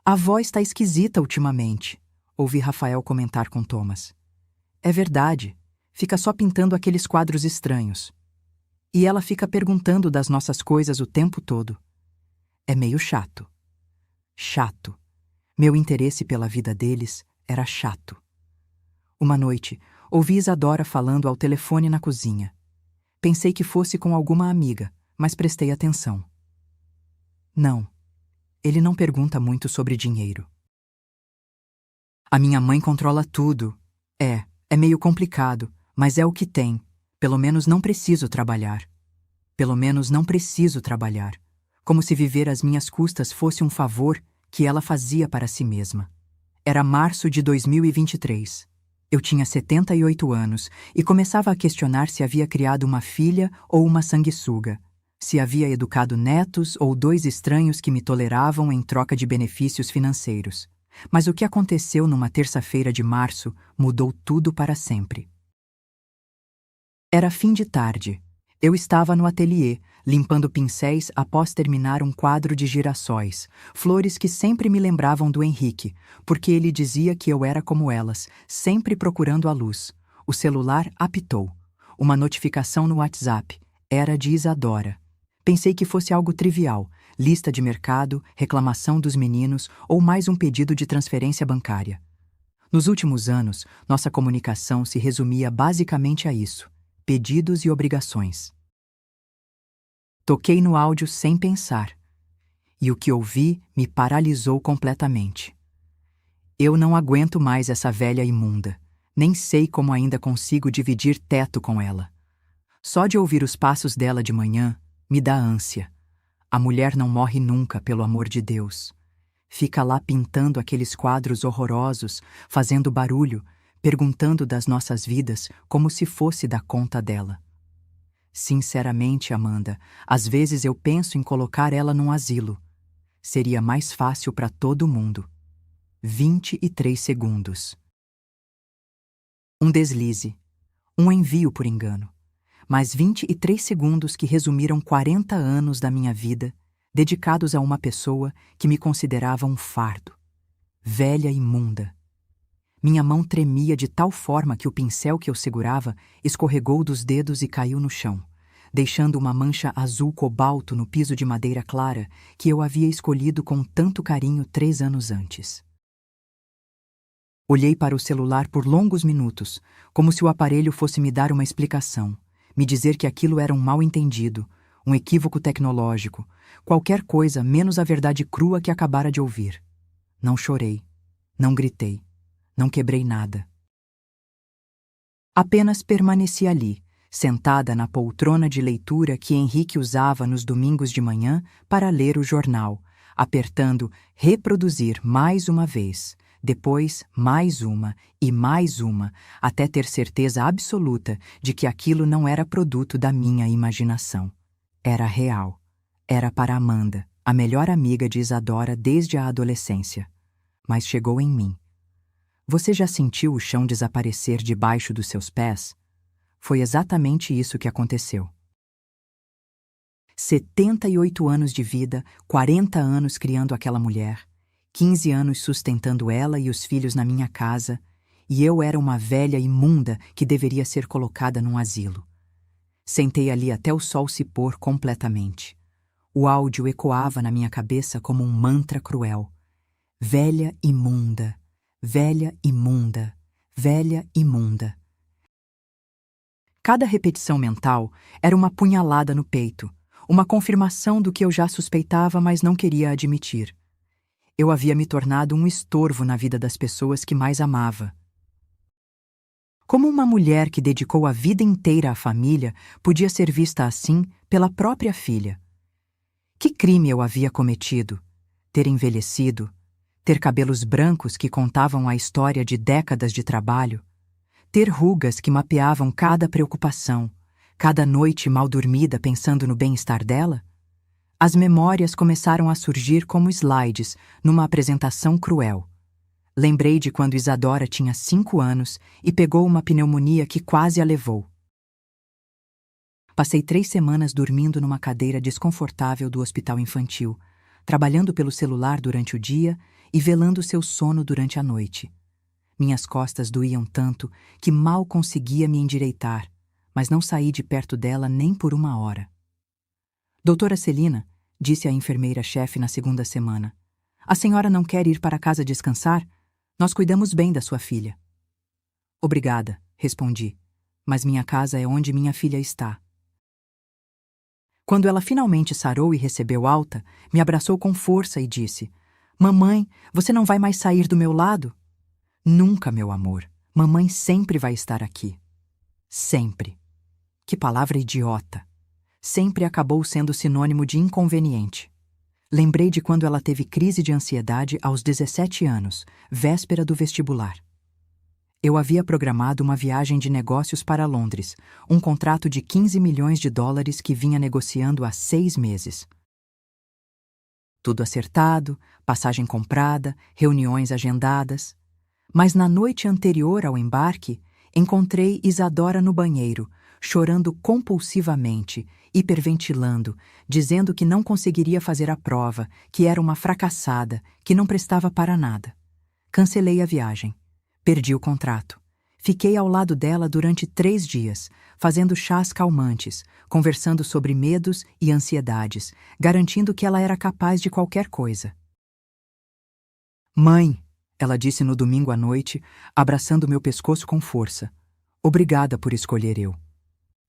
A avó está esquisita ultimamente, ouvi Rafael comentar com Thomas. É verdade, fica só pintando aqueles quadros estranhos. E ela fica perguntando das nossas coisas o tempo todo. É meio chato. Chato. Meu interesse pela vida deles era chato. Uma noite, ouvi Isadora falando ao telefone na cozinha. Pensei que fosse com alguma amiga, mas prestei atenção. Não, ele não pergunta muito sobre dinheiro. A minha mãe controla tudo. É, É meio complicado, mas é o que tem. Pelo menos não preciso trabalhar. Pelo menos não preciso trabalhar. Como se viver às minhas custas fosse um favor que ela fazia para si mesma. Era março de 2023. Eu tinha 78 anos e começava a questionar se havia criado uma filha ou uma sanguessuga, se havia educado netos ou dois estranhos que me toleravam em troca de benefícios financeiros. Mas o que aconteceu numa terça-feira de março mudou tudo para sempre. Era fim de tarde. Eu estava no ateliê, limpando pincéis após terminar um quadro de girassóis, flores que sempre me lembravam do Henrique, porque ele dizia que eu era como elas, sempre procurando a luz. O celular apitou. Uma notificação no WhatsApp. Era de Isadora. Pensei que fosse algo trivial, lista de mercado, reclamação dos meninos ou mais um pedido de transferência bancária. Nos últimos anos, nossa comunicação se resumia basicamente a isso: pedidos e obrigações. Toquei no áudio sem pensar, e o que ouvi me paralisou completamente. Eu não aguento mais essa velha imunda. Nem sei como ainda consigo dividir teto com ela. Só de ouvir os passos dela de manhã me dá ânsia. A mulher não morre nunca, pelo amor de Deus. Fica lá pintando aqueles quadros horrorosos, fazendo barulho, perguntando das nossas vidas como se fosse da conta dela. Sinceramente, Amanda, às vezes eu penso em colocar ela num asilo. Seria mais fácil para todo mundo. 23 segundos. Um deslize. Um envio por engano. Mas 23 segundos que resumiram 40 anos da minha vida, dedicados a uma pessoa que me considerava um fardo. Velha e imunda. Minha mão tremia de tal forma que o pincel que eu segurava escorregou dos dedos e caiu no chão, deixando uma mancha azul cobalto no piso de madeira clara que eu havia escolhido com tanto carinho 3 anos antes. Olhei para o celular por longos minutos, como se o aparelho fosse me dar uma explicação, me dizer que aquilo era um mal-entendido, um equívoco tecnológico, qualquer coisa menos a verdade crua que acabara de ouvir. Não chorei, não gritei, não quebrei nada. Apenas permaneci ali, sentada na poltrona de leitura que Henrique usava nos domingos de manhã para ler o jornal, apertando reproduzir mais uma vez, depois mais uma e mais uma, até ter certeza absoluta de que aquilo não era produto da minha imaginação. Era real. Era para Amanda, a melhor amiga de Isadora desde a adolescência. Mas chegou em mim. Você já sentiu o chão desaparecer debaixo dos seus pés? Foi exatamente isso que aconteceu. 78 anos de vida, 40 anos criando aquela mulher, 15 anos sustentando ela e os filhos na minha casa, e eu era uma velha imunda que deveria ser colocada num asilo. Sentei ali até o sol se pôr completamente. O áudio ecoava na minha cabeça como um mantra cruel. Velha imunda. Velha imunda, velha imunda. Cada repetição mental era uma punhalada no peito, uma confirmação do que eu já suspeitava, mas não queria admitir. Eu havia me tornado um estorvo na vida das pessoas que mais amava. Como uma mulher que dedicou a vida inteira à família podia ser vista assim pela própria filha? Que crime eu havia cometido? Ter envelhecido? Ter cabelos brancos que contavam a história de décadas de trabalho, ter rugas que mapeavam cada preocupação, cada noite mal dormida pensando no bem-estar dela? As memórias começaram a surgir como slides numa apresentação cruel. Lembrei de quando Isadora tinha 5 anos e pegou uma pneumonia que quase a levou. Passei 3 semanas dormindo numa cadeira desconfortável do hospital infantil, trabalhando pelo celular durante o dia e velando seu sono durante a noite. Minhas costas doíam tanto que mal conseguia me endireitar, mas não saí de perto dela nem por 1 hora. Doutora Celina, disse a enfermeira-chefe na 2ª semana, a senhora não quer ir para casa descansar? Nós cuidamos bem da sua filha. Obrigada, respondi, mas minha casa é onde minha filha está. Quando ela finalmente sarou e recebeu alta, me abraçou com força e disse: Mamãe, você não vai mais sair do meu lado? Nunca, meu amor. Mamãe sempre vai estar aqui. Sempre. Que palavra idiota. Sempre acabou sendo sinônimo de inconveniente. Lembrei de quando ela teve crise de ansiedade aos 17 anos, véspera do vestibular. Eu havia programado uma viagem de negócios para Londres, um contrato de 15 milhões de dólares que vinha negociando há 6 meses. Tudo acertado, passagem comprada, reuniões agendadas. Mas na noite anterior ao embarque, encontrei Isadora no banheiro, chorando compulsivamente, hiperventilando, dizendo que não conseguiria fazer a prova, que era uma fracassada, que não prestava para nada. Cancelei a viagem. Perdi o contrato. Fiquei ao lado dela durante 3 dias, fazendo chás calmantes, conversando sobre medos e ansiedades, garantindo que ela era capaz de qualquer coisa. Mãe, ela disse no domingo à noite, abraçando meu pescoço com força. Obrigada por escolher eu.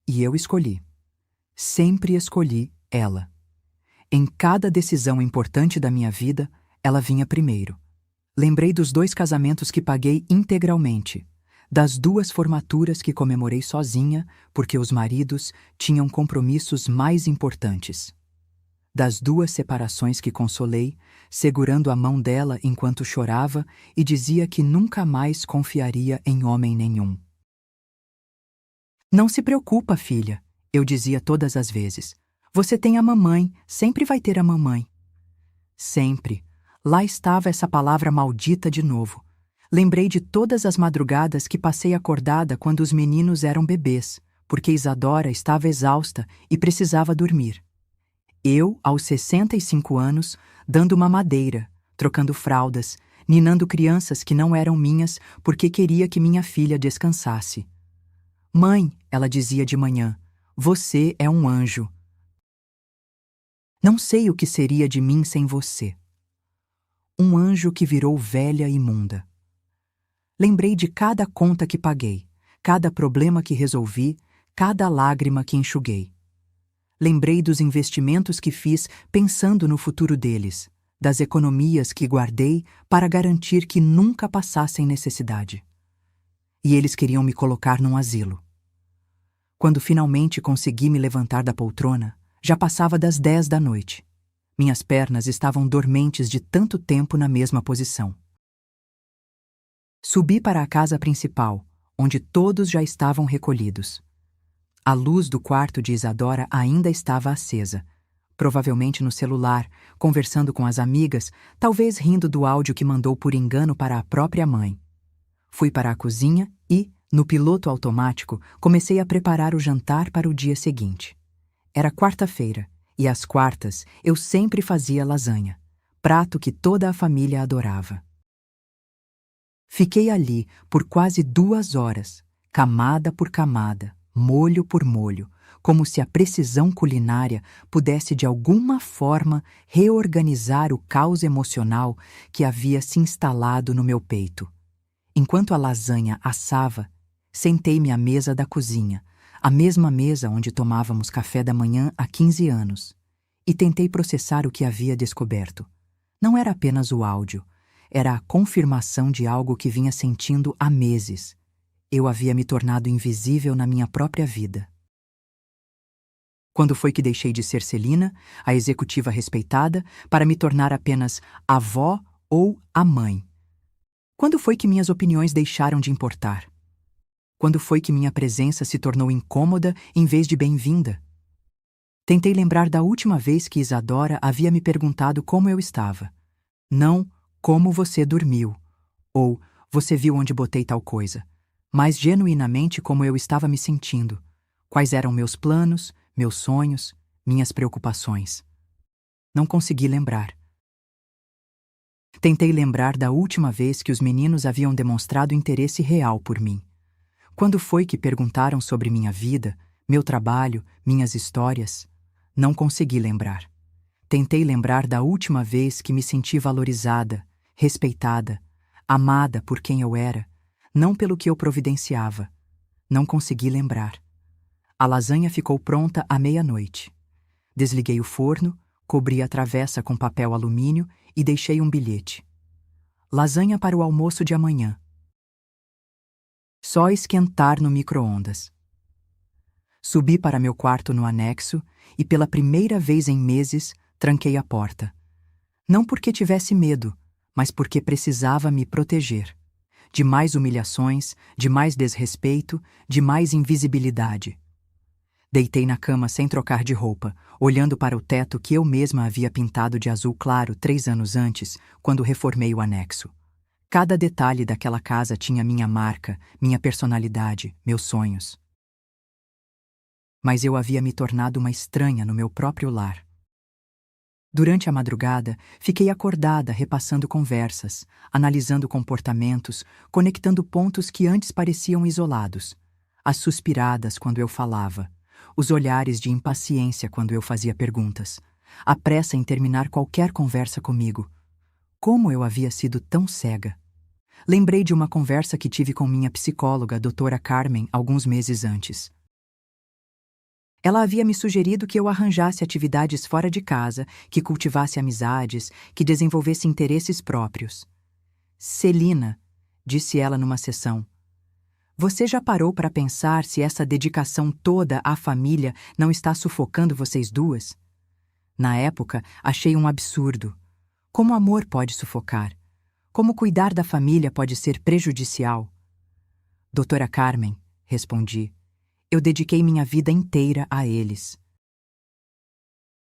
E eu escolhi. Sempre escolhi ela. Em cada decisão importante da minha vida, ela vinha primeiro. Lembrei dos 2 casamentos que paguei integralmente, das 2 formaturas que comemorei sozinha porque os maridos tinham compromissos mais importantes, das 2 separações que consolei, segurando a mão dela enquanto chorava e dizia que nunca mais confiaria em homem nenhum. Não se preocupa, filha, eu dizia todas as vezes. Você tem a mamãe, sempre vai ter a mamãe. Sempre. Lá estava essa palavra maldita de novo. Lembrei de todas as madrugadas que passei acordada quando os meninos eram bebês, porque Isadora estava exausta e precisava dormir. Eu, aos 65 anos, dando mamadeira, trocando fraldas, ninando crianças que não eram minhas porque queria que minha filha descansasse. Mãe, ela dizia de manhã, você é um anjo. Não sei o que seria de mim sem você. Um anjo que virou velha e imunda. Lembrei de cada conta que paguei, cada problema que resolvi, cada lágrima que enxuguei. Lembrei dos investimentos que fiz pensando no futuro deles, das economias que guardei para garantir que nunca passassem necessidade. E eles queriam me colocar num asilo. Quando finalmente consegui me levantar da poltrona, já passava das 10 da noite. Minhas pernas estavam dormentes de tanto tempo na mesma posição. Subi para a casa principal, onde todos já estavam recolhidos. A luz do quarto de Isadora ainda estava acesa, provavelmente no celular, conversando com as amigas, talvez rindo do áudio que mandou por engano para a própria mãe. Fui para a cozinha e, no piloto automático, comecei a preparar o jantar para o dia seguinte. Era quarta-feira, e às quartas eu sempre fazia lasanha, prato que toda a família adorava. Fiquei ali por quase 2 horas, camada por camada, molho por molho, como se a precisão culinária pudesse de alguma forma reorganizar o caos emocional que havia se instalado no meu peito. Enquanto a lasanha assava, sentei-me à mesa da cozinha, a mesma mesa onde tomávamos café da manhã há 15 anos, e tentei processar o que havia descoberto. Não era apenas o áudio, era a confirmação de algo que vinha sentindo há meses. Eu havia me tornado invisível na minha própria vida. Quando foi que deixei de ser Celina, a executiva respeitada, para me tornar apenas a avó ou a mãe? Quando foi que minhas opiniões deixaram de importar? Quando foi que minha presença se tornou incômoda em vez de bem-vinda? Tentei lembrar da última vez que Isadora havia me perguntado como eu estava. Não como você dormiu, ou você viu onde botei tal coisa, mas genuinamente como eu estava me sentindo, quais eram meus planos, meus sonhos, minhas preocupações. Não consegui lembrar. Tentei lembrar da última vez que os meninos haviam demonstrado interesse real por mim. Quando foi que perguntaram sobre minha vida, meu trabalho, minhas histórias? Não consegui lembrar. Tentei lembrar da última vez que me senti valorizada, respeitada, amada por quem eu era, não pelo que eu providenciava. Não consegui lembrar. A lasanha ficou pronta à meia-noite. Desliguei o forno, cobri a travessa com papel alumínio e deixei um bilhete. Lasanha para o almoço de amanhã. Só esquentar no micro-ondas. Subi para meu quarto no anexo e, pela primeira vez em meses, tranquei a porta. Não porque tivesse medo, mas porque precisava me proteger. De mais humilhações, de mais desrespeito, de mais invisibilidade. Deitei na cama sem trocar de roupa, olhando para o teto que eu mesma havia pintado de azul claro 3 anos antes, quando reformei o anexo. Cada detalhe daquela casa tinha minha marca, minha personalidade, meus sonhos. Mas eu havia me tornado uma estranha no meu próprio lar. Durante a madrugada, fiquei acordada repassando conversas, analisando comportamentos, conectando pontos que antes pareciam isolados. As suspiradas quando eu falava, os olhares de impaciência quando eu fazia perguntas, a pressa em terminar qualquer conversa comigo. Como eu havia sido tão cega? Lembrei de uma conversa que tive com minha psicóloga, doutora Carmen, alguns meses antes. Ela havia me sugerido que eu arranjasse atividades fora de casa, que cultivasse amizades, que desenvolvesse interesses próprios. Celina, disse ela numa sessão, você já parou para pensar se essa dedicação toda à família não está sufocando vocês duas? Na época, achei um absurdo. Como o amor pode sufocar? Como cuidar da família pode ser prejudicial? Doutora Carmen, respondi, eu dediquei minha vida inteira a eles.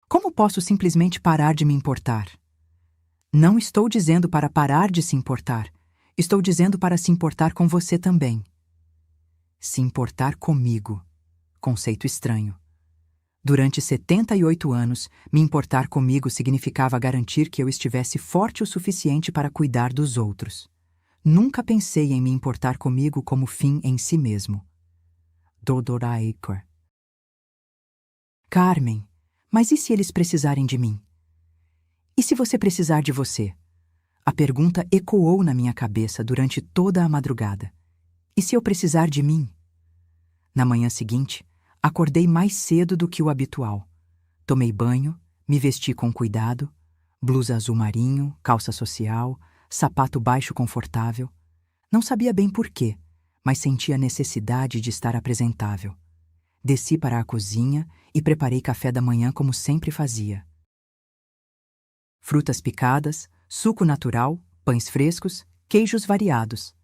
Como posso simplesmente parar de me importar? Não estou dizendo para parar de se importar. Estou dizendo para se importar com você também. Se importar comigo. Conceito estranho. Durante 78 anos, me importar comigo significava garantir que eu estivesse forte o suficiente para cuidar dos outros. Nunca pensei em me importar comigo como fim em si mesmo. Dodora Eikor. Carmen, mas e se eles precisarem de mim? E se você precisar de você? A pergunta ecoou na minha cabeça durante toda a madrugada. E se eu precisar de mim? Na manhã seguinte, acordei mais cedo do que o habitual. Tomei banho, me vesti com cuidado, blusa azul marinho, calça social, sapato baixo confortável. Não sabia bem por quê, mas senti a necessidade de estar apresentável. Desci para a cozinha e preparei café da manhã como sempre fazia. Frutas picadas, suco natural, pães frescos, queijos variados.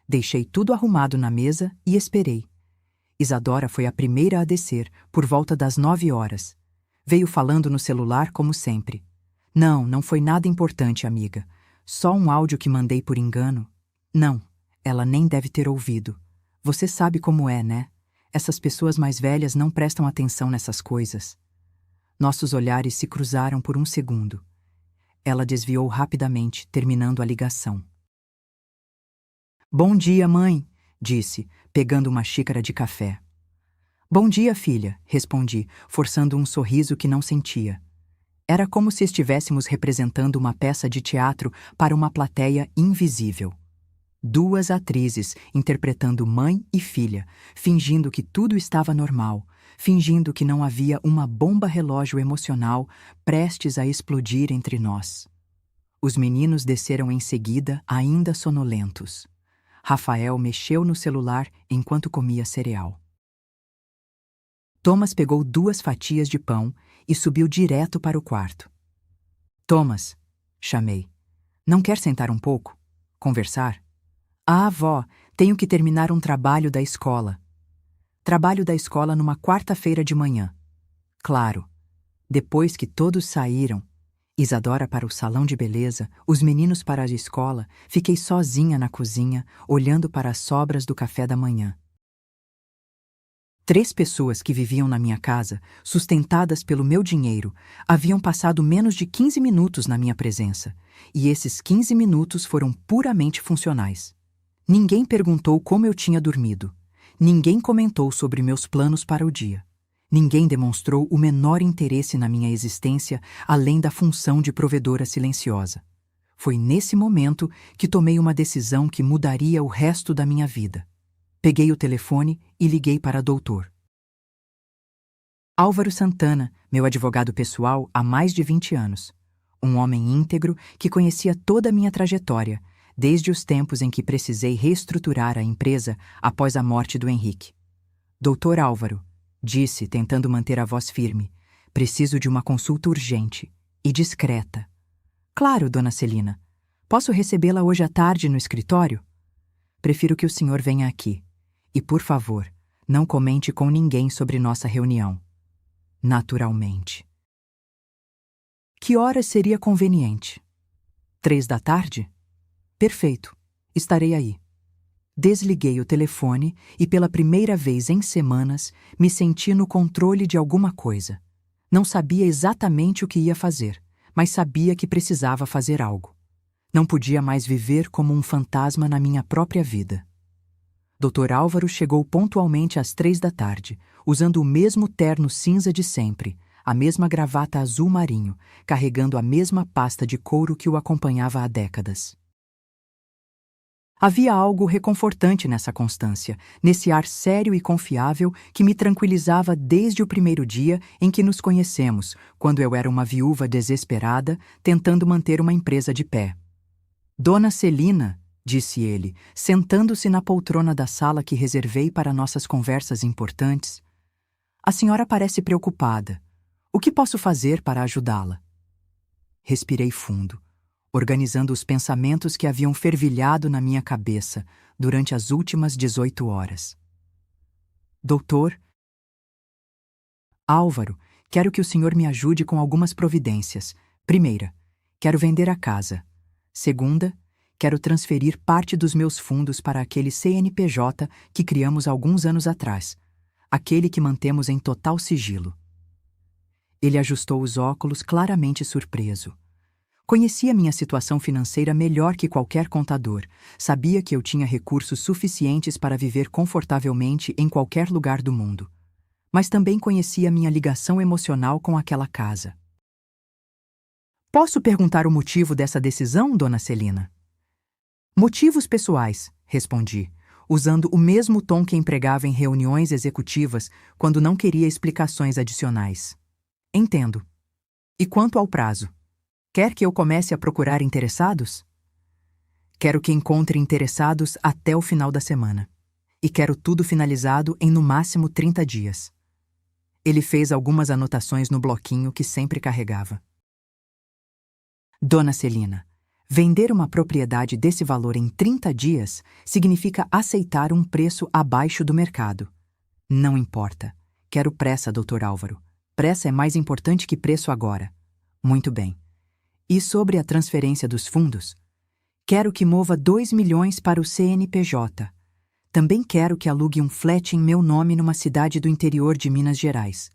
Deixei tudo arrumado na mesa e esperei. Isadora foi a primeira a descer, por volta das 9 horas. Veio falando no celular como sempre. Não foi nada importante, amiga. Só um áudio que mandei por engano. Não, ela nem deve ter ouvido. Você sabe como é, né? Essas pessoas mais velhas não prestam atenção nessas coisas. Nossos olhares se cruzaram por um segundo. Ela desviou rapidamente, terminando a ligação. Bom dia, mãe, disse, pegando uma xícara de café. Bom dia, filha, respondi, forçando um sorriso que não sentia. Era como se estivéssemos representando uma peça de teatro para uma plateia invisível. 2 atrizes interpretando mãe e filha, fingindo que tudo estava normal, fingindo que não havia uma bomba relógio emocional prestes a explodir entre nós. Os meninos desceram em seguida, ainda sonolentos. Rafael mexeu no celular enquanto comia cereal. Thomas pegou 2 fatias de pão e subiu direto para o quarto. Thomas, chamei. Não quer sentar um pouco? Conversar? Ah, avó, tenho que terminar um trabalho da escola. Trabalho da escola numa quarta-feira de manhã. Claro. Depois que todos saíram, Isadora para o salão de beleza, os meninos para a escola, fiquei sozinha na cozinha, olhando para as sobras do café da manhã. 3 pessoas que viviam na minha casa, sustentadas pelo meu dinheiro, haviam passado menos de 15 minutos na minha presença, e esses 15 minutos foram puramente funcionais. Ninguém perguntou como eu tinha dormido. Ninguém comentou sobre meus planos para o dia. Ninguém demonstrou o menor interesse na minha existência, além da função de provedora silenciosa. Foi nesse momento que tomei uma decisão que mudaria o resto da minha vida. Peguei o telefone e liguei para doutor Álvaro Santana, meu advogado pessoal há mais de 20 anos. Um homem íntegro que conhecia toda a minha trajetória, desde os tempos em que precisei reestruturar a empresa após a morte do Henrique. Doutor Álvaro, disse, tentando manter a voz firme, preciso de uma consulta urgente e discreta. Claro, dona Celina. Posso recebê-la hoje à tarde no escritório? Prefiro que o senhor venha aqui. E, por favor, não comente com ninguém sobre nossa reunião. Naturalmente. Que horas seria conveniente? 3 da tarde? Perfeito. Estarei aí. Desliguei o telefone e, pela primeira vez em semanas, me senti no controle de alguma coisa. Não sabia exatamente o que ia fazer, mas sabia que precisava fazer algo. Não podia mais viver como um fantasma na minha própria vida. Dr. Álvaro chegou pontualmente às 3 da tarde, usando o mesmo terno cinza de sempre, a mesma gravata azul marinho, carregando a mesma pasta de couro que o acompanhava há décadas. Havia algo reconfortante nessa constância, nesse ar sério e confiável que me tranquilizava desde o primeiro dia em que nos conhecemos, quando eu era uma viúva desesperada, tentando manter uma empresa de pé. Dona Celina, disse ele, sentando-se na poltrona da sala que reservei para nossas conversas importantes, a senhora parece preocupada. O que posso fazer para ajudá-la? Respirei fundo, organizando os pensamentos que haviam fervilhado na minha cabeça durante as últimas 18 horas. Doutor Álvaro, quero que o senhor me ajude com algumas providências. Primeira, quero vender a casa. Segunda, quero transferir parte dos meus fundos para aquele CNPJ que criamos alguns anos atrás, aquele que mantemos em total sigilo. Ele ajustou os óculos, claramente surpreso. Conhecia minha situação financeira melhor que qualquer contador. Sabia que eu tinha recursos suficientes para viver confortavelmente em qualquer lugar do mundo. Mas também conhecia minha ligação emocional com aquela casa. Posso perguntar o motivo dessa decisão, dona Celina? Motivos pessoais, respondi, usando o mesmo tom que empregava em reuniões executivas quando não queria explicações adicionais. Entendo. E quanto ao prazo? Quer que eu comece a procurar interessados? Quero que encontre interessados até o final da semana. E quero tudo finalizado em no máximo 30 dias. Ele fez algumas anotações no bloquinho que sempre carregava. Dona Celina, vender uma propriedade desse valor em 30 dias significa aceitar um preço abaixo do mercado. Não importa. Quero pressa, Dr. Álvaro. Pressa é mais importante que preço agora. Muito bem. E sobre a transferência dos fundos? Quero que mova 2 milhões para o CNPJ. Também quero que alugue um flat em meu nome numa cidade do interior de Minas Gerais.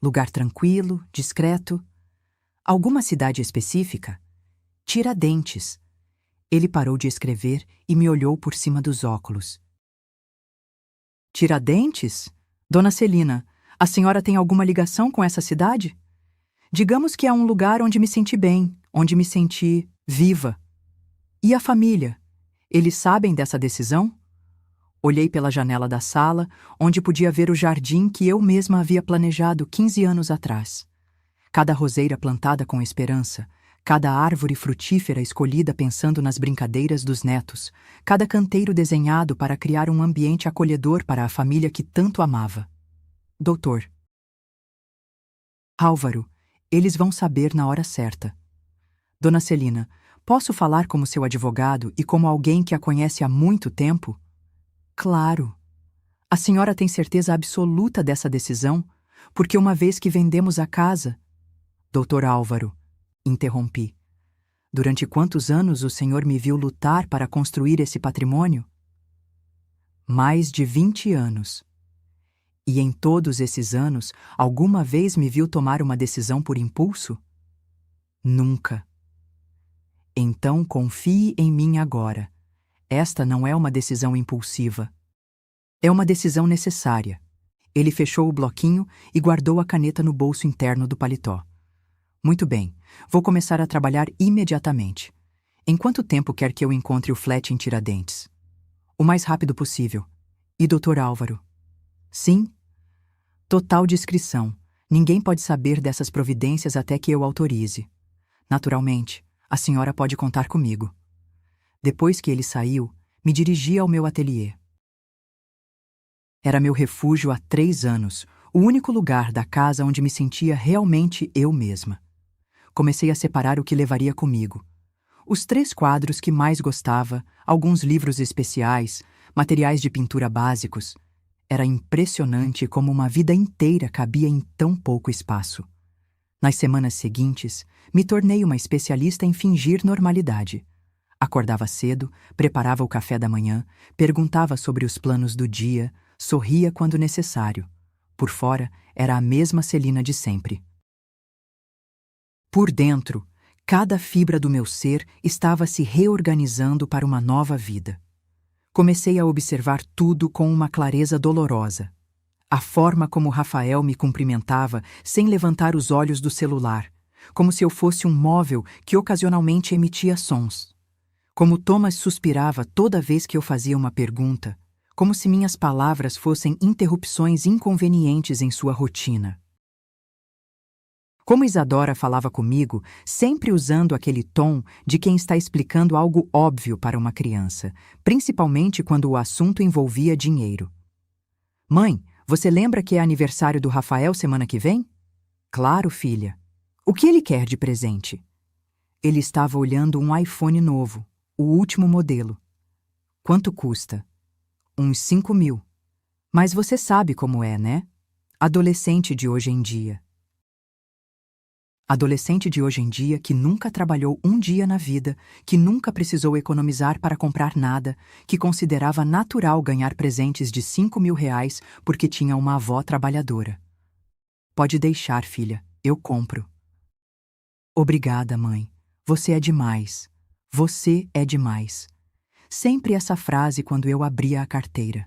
Lugar tranquilo, discreto. Alguma cidade específica? Tiradentes. Ele parou de escrever e me olhou por cima dos óculos. Tiradentes? Dona Celina, a senhora tem alguma ligação com essa cidade? Digamos que é um lugar onde me senti bem, onde me senti viva. E a família? Eles sabem dessa decisão? Olhei pela janela da sala, onde podia ver o jardim que eu mesma havia planejado 15 anos atrás. Cada roseira plantada com esperança, cada árvore frutífera escolhida pensando nas brincadeiras dos netos, cada canteiro desenhado para criar um ambiente acolhedor para a família que tanto amava. Doutor Álvaro, eles vão saber na hora certa. Dona Celina, posso falar como seu advogado e como alguém que a conhece há muito tempo? Claro. A senhora tem certeza absoluta dessa decisão? Porque uma vez que vendemos a casa... Doutor Álvaro, interrompi. Durante quantos anos o senhor me viu lutar para construir esse patrimônio? Mais de 20 anos. E em todos esses anos, alguma vez me viu tomar uma decisão por impulso? Nunca. Então confie em mim agora. Esta não é uma decisão impulsiva. É uma decisão necessária. Ele fechou o bloquinho e guardou a caneta no bolso interno do paletó. Muito bem, vou começar a trabalhar imediatamente. Em quanto tempo quer que eu encontre o flat em Tiradentes? O mais rápido possível. E Dr. Álvaro? Sim? Total discrição. Ninguém pode saber dessas providências até que eu autorize. Naturalmente, a senhora pode contar comigo. Depois que ele saiu, me dirigi ao meu ateliê. Era meu refúgio há 3 anos, o único lugar da casa onde me sentia realmente eu mesma. Comecei a separar o que levaria comigo. Os 3 quadros que mais gostava, alguns livros especiais, materiais de pintura básicos. Era impressionante como uma vida inteira cabia em tão pouco espaço. Nas semanas seguintes, me tornei uma especialista em fingir normalidade. Acordava cedo, preparava o café da manhã, perguntava sobre os planos do dia, sorria quando necessário. Por fora, era a mesma Celina de sempre. Por dentro, cada fibra do meu ser estava se reorganizando para uma nova vida. Comecei a observar tudo com uma clareza dolorosa. A forma como Rafael me cumprimentava sem levantar os olhos do celular, como se eu fosse um móvel que ocasionalmente emitia sons. Como Thomas suspirava toda vez que eu fazia uma pergunta, como se minhas palavras fossem interrupções inconvenientes em sua rotina. Como Isadora falava comigo, sempre usando aquele tom de quem está explicando algo óbvio para uma criança, principalmente quando o assunto envolvia dinheiro. Mãe, você lembra que é aniversário do Rafael semana que vem? Claro, filha. O que ele quer de presente? Ele estava olhando um iPhone novo, o último modelo. Quanto custa? Uns 5.000. Mas você sabe como é, né? Adolescente de hoje em dia. Adolescente de hoje em dia que nunca trabalhou um dia na vida, que nunca precisou economizar para comprar nada, que considerava natural ganhar presentes de 5.000 reais porque tinha uma avó trabalhadora. Pode deixar, filha, eu compro. Obrigada, mãe. Você é demais. Você é demais. Sempre essa frase quando eu abria a carteira.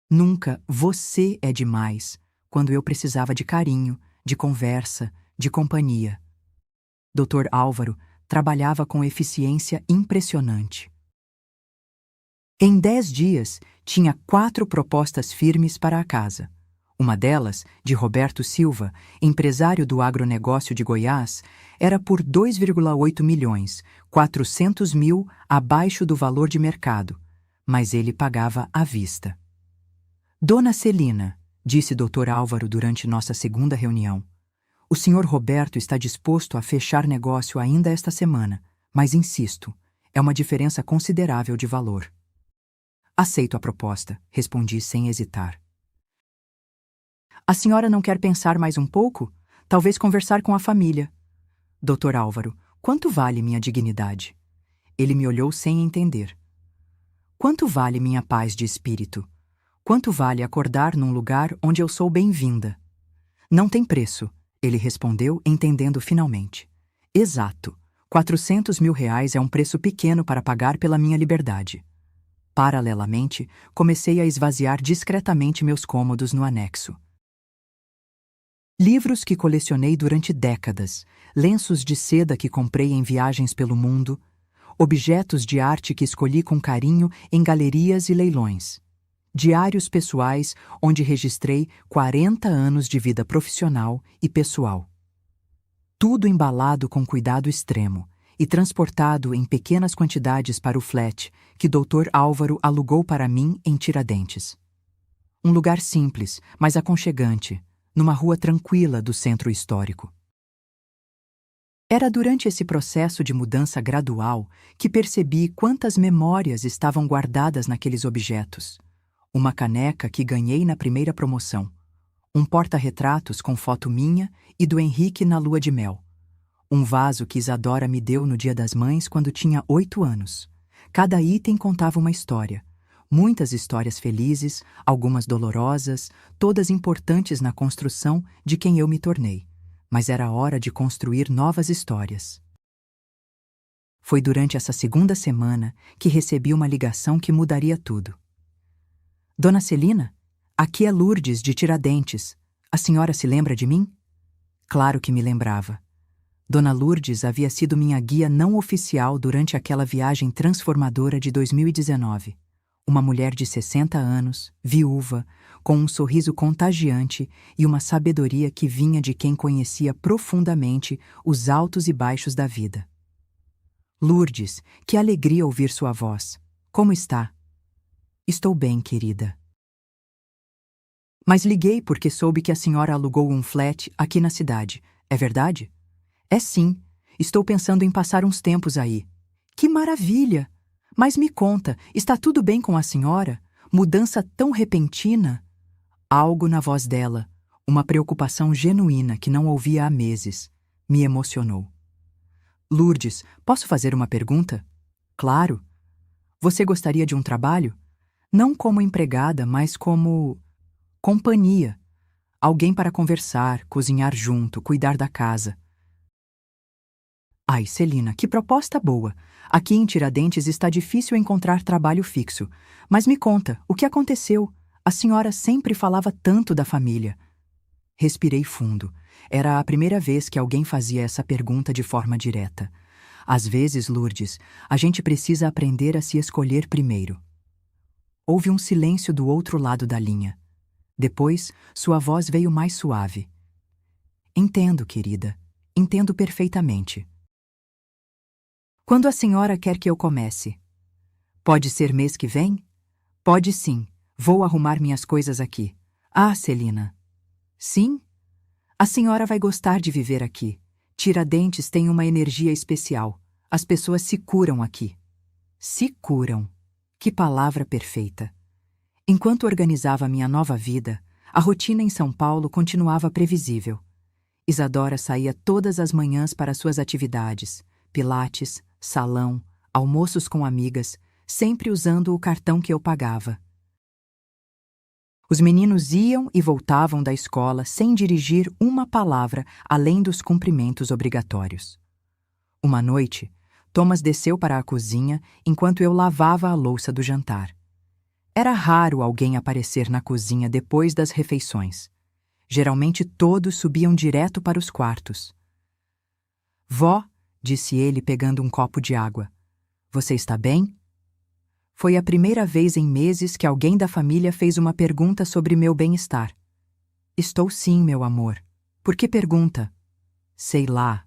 Nunca você é demais quando eu precisava de carinho, de conversa, de companhia. Dr. Álvaro trabalhava com eficiência impressionante. Em 10 dias, tinha 4 propostas firmes para a casa. Uma delas, de Roberto Silva, empresário do agronegócio de Goiás, era por 2,8 milhões, 400 mil abaixo do valor de mercado, mas ele pagava à vista. Dona Celina, disse Dr. Álvaro durante nossa segunda reunião, o Sr. Roberto está disposto a fechar negócio ainda esta semana, mas insisto, é uma diferença considerável de valor. Aceito a proposta, respondi sem hesitar. A senhora não quer pensar mais um pouco? Talvez conversar com a família. Dr. Álvaro, quanto vale minha dignidade? Ele me olhou sem entender. Quanto vale minha paz de espírito? Quanto vale acordar num lugar onde eu sou bem-vinda? Não tem preço. Ele respondeu, entendendo finalmente. Exato. 400 mil reais é um preço pequeno para pagar pela minha liberdade. Paralelamente, comecei a esvaziar discretamente meus cômodos no anexo. Livros que colecionei durante décadas, lenços de seda que comprei em viagens pelo mundo, objetos de arte que escolhi com carinho em galerias e leilões. Diários pessoais onde registrei 40 anos de vida profissional e pessoal. Tudo embalado com cuidado extremo e transportado em pequenas quantidades para o flat que Dr. Álvaro alugou para mim em Tiradentes. Um lugar simples, mas aconchegante, numa rua tranquila do centro histórico. Era durante esse processo de mudança gradual que percebi quantas memórias estavam guardadas naqueles objetos. Uma caneca que ganhei na primeira promoção. Um porta-retratos com foto minha e do Henrique na lua de mel. Um vaso que Isadora me deu no Dia das Mães quando tinha 8 anos. Cada item contava uma história. Muitas histórias felizes, algumas dolorosas, todas importantes na construção de quem eu me tornei. Mas era hora de construir novas histórias. Foi durante essa segunda semana que recebi uma ligação que mudaria tudo. Dona Celina, aqui é Lourdes de Tiradentes. A senhora se lembra de mim? Claro que me lembrava. Dona Lourdes havia sido minha guia não oficial durante aquela viagem transformadora de 2019. Uma mulher de 60 anos, viúva, com um sorriso contagiante e uma sabedoria que vinha de quem conhecia profundamente os altos e baixos da vida. Lourdes, que alegria ouvir sua voz. Como está? Estou bem, querida. Mas liguei porque soube que a senhora alugou um flat aqui na cidade. É verdade? É sim. Estou pensando em passar uns tempos aí. Que maravilha! Mas me conta, está tudo bem com a senhora? Mudança tão repentina? Algo na voz dela, uma preocupação genuína que não ouvia há meses, me emocionou. Lourdes, posso fazer uma pergunta? Claro. Você gostaria de um trabalho? Não como empregada, mas como companhia. Alguém para conversar, cozinhar junto, cuidar da casa. Ai, Celina, que proposta boa. Aqui em Tiradentes está difícil encontrar trabalho fixo. Mas me conta, o que aconteceu? A senhora sempre falava tanto da família. Respirei fundo. Era a primeira vez que alguém fazia essa pergunta de forma direta. Às vezes, Lourdes, a gente precisa aprender a se escolher primeiro. Houve um silêncio do outro lado da linha. Depois, sua voz veio mais suave. Entendo, querida. Entendo perfeitamente. Quando a senhora quer que eu comece? Pode ser mês que vem? Pode sim. Vou arrumar minhas coisas aqui. Ah, Celina. Sim? A senhora vai gostar de viver aqui. Tiradentes tem uma energia especial. As pessoas se curam aqui. Se curam. Que palavra perfeita. Enquanto organizava minha nova vida, a rotina em São Paulo continuava previsível. Isadora saía todas as manhãs para suas atividades, pilates, salão, almoços com amigas, sempre usando o cartão que eu pagava. Os meninos iam e voltavam da escola sem dirigir uma palavra além dos cumprimentos obrigatórios. Uma noite, Thomas desceu para a cozinha enquanto eu lavava a louça do jantar. Era raro alguém aparecer na cozinha depois das refeições. Geralmente todos subiam direto para os quartos. Vó, disse ele pegando um copo de água. Você está bem? Foi a primeira vez em meses que alguém da família fez uma pergunta sobre meu bem-estar. Estou sim, meu amor. Por que pergunta? Sei lá.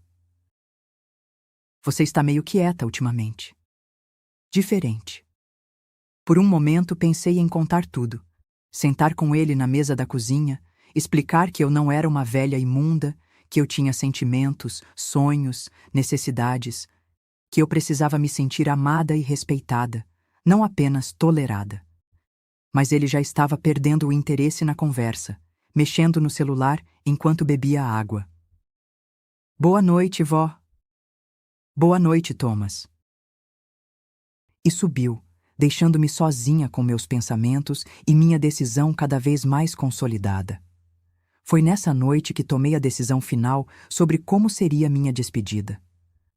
Você está meio quieta ultimamente. Diferente. Por um momento pensei em contar tudo. Sentar com ele na mesa da cozinha, explicar que eu não era uma velha imunda, que eu tinha sentimentos, sonhos, necessidades, que eu precisava me sentir amada e respeitada, não apenas tolerada. Mas ele já estava perdendo o interesse na conversa, mexendo no celular enquanto bebia água. Boa noite, vó. Boa noite, Thomas. E subiu, deixando-me sozinha com meus pensamentos e minha decisão cada vez mais consolidada. Foi nessa noite que tomei a decisão final sobre como seria minha despedida.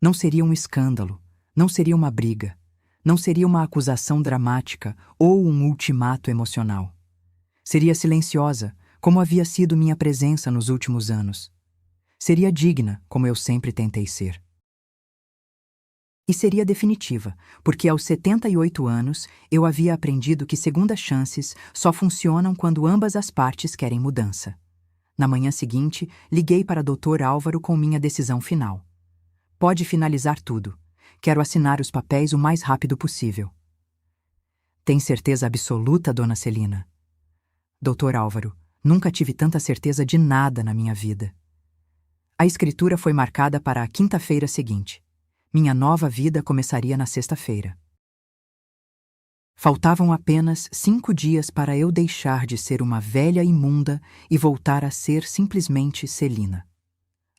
Não seria um escândalo, não seria uma briga, não seria uma acusação dramática ou um ultimato emocional. Seria silenciosa, como havia sido minha presença nos últimos anos. Seria digna, como eu sempre tentei ser. E seria definitiva, porque aos 78 anos eu havia aprendido que segundas chances só funcionam quando ambas as partes querem mudança. Na manhã seguinte, liguei para Dr. Álvaro com minha decisão final. Pode finalizar tudo. Quero assinar os papéis o mais rápido possível. Tem certeza absoluta, dona Celina? Dr. Álvaro, nunca tive tanta certeza de nada na minha vida. A escritura foi marcada para a quinta-feira seguinte. Minha nova vida começaria na sexta-feira. Faltavam apenas 5 dias para eu deixar de ser uma velha imunda e voltar a ser simplesmente Celina.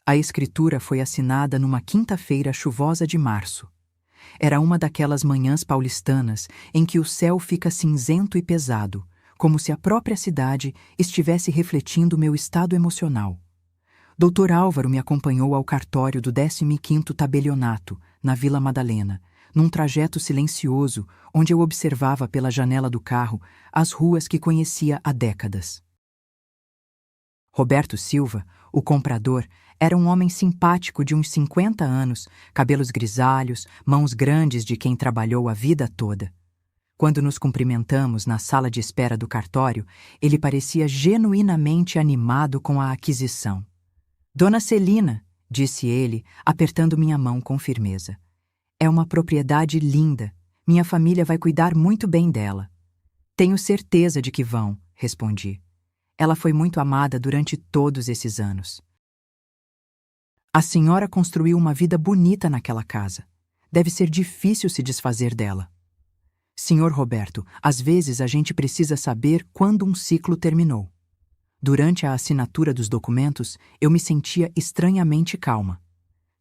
A escritura foi assinada numa quinta-feira chuvosa de março. Era uma daquelas manhãs paulistanas em que o céu fica cinzento e pesado, como se a própria cidade estivesse refletindo meu estado emocional. Dr. Álvaro me acompanhou ao cartório do 15º tabelionato, na Vila Madalena, num trajeto silencioso onde eu observava pela janela do carro as ruas que conhecia há décadas. Roberto Silva, o comprador, era um homem simpático de uns 50 anos, cabelos grisalhos, mãos grandes de quem trabalhou a vida toda. Quando nos cumprimentamos na sala de espera do cartório, ele parecia genuinamente animado com a aquisição. Dona Celina, disse ele, apertando minha mão com firmeza. É uma propriedade linda. Minha família vai cuidar muito bem dela. Tenho certeza de que vão, respondi. Ela foi muito amada durante todos esses anos. A senhora construiu uma vida bonita naquela casa. Deve ser difícil se desfazer dela. Senhor Roberto, às vezes a gente precisa saber quando um ciclo terminou. Durante a assinatura dos documentos, eu me sentia estranhamente calma.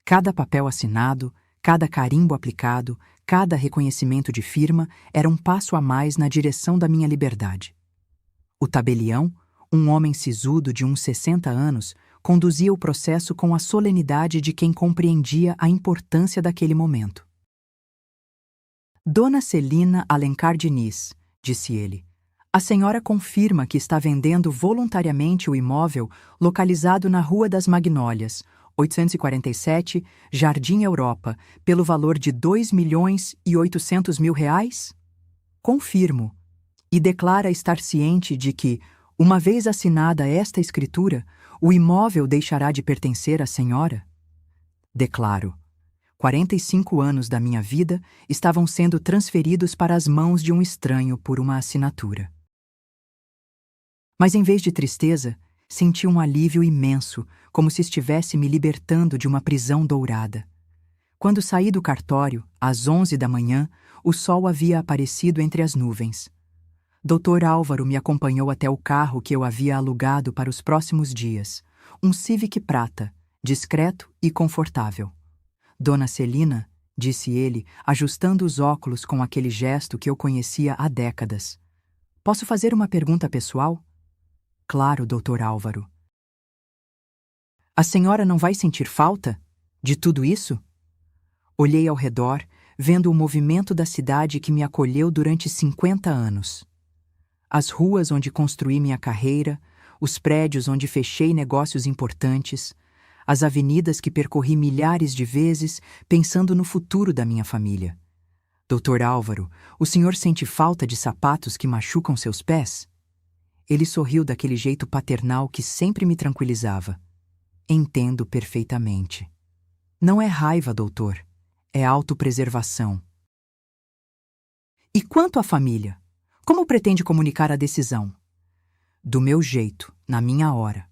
Cada papel assinado, cada carimbo aplicado, cada reconhecimento de firma era um passo a mais na direção da minha liberdade. O tabelião, um homem sisudo de uns 60 anos, conduzia o processo com a solenidade de quem compreendia a importância daquele momento. Dona Celina Alencar Diniz, disse ele, a senhora confirma que está vendendo voluntariamente o imóvel localizado na Rua das Magnólias, 847, Jardim Europa, pelo valor de R$ 2.800.000? Confirmo. E declara estar ciente de que, uma vez assinada esta escritura, o imóvel deixará de pertencer à senhora? Declaro. 45 anos da minha vida estavam sendo transferidos para as mãos de um estranho por uma assinatura. Mas em vez de tristeza, senti um alívio imenso, como se estivesse me libertando de uma prisão dourada. Quando saí do cartório, às 11 da manhã, o sol havia aparecido entre as nuvens. Dr. Álvaro me acompanhou até o carro que eu havia alugado para os próximos dias, um Civic prata, discreto e confortável. Dona Celina, disse ele, ajustando os óculos com aquele gesto que eu conhecia há décadas. Posso fazer uma pergunta pessoal? Claro, Dr. Álvaro. A senhora não vai sentir falta de tudo isso? Olhei ao redor, vendo o movimento da cidade que me acolheu durante 50 anos. As ruas onde construí minha carreira, os prédios onde fechei negócios importantes, as avenidas que percorri milhares de vezes pensando no futuro da minha família. Dr. Álvaro, o senhor sente falta de sapatos que machucam seus pés? Ele sorriu daquele jeito paternal que sempre me tranquilizava. Entendo perfeitamente. Não é raiva, doutor. É autopreservação. E quanto à família? Como pretende comunicar a decisão? Do meu jeito, na minha hora.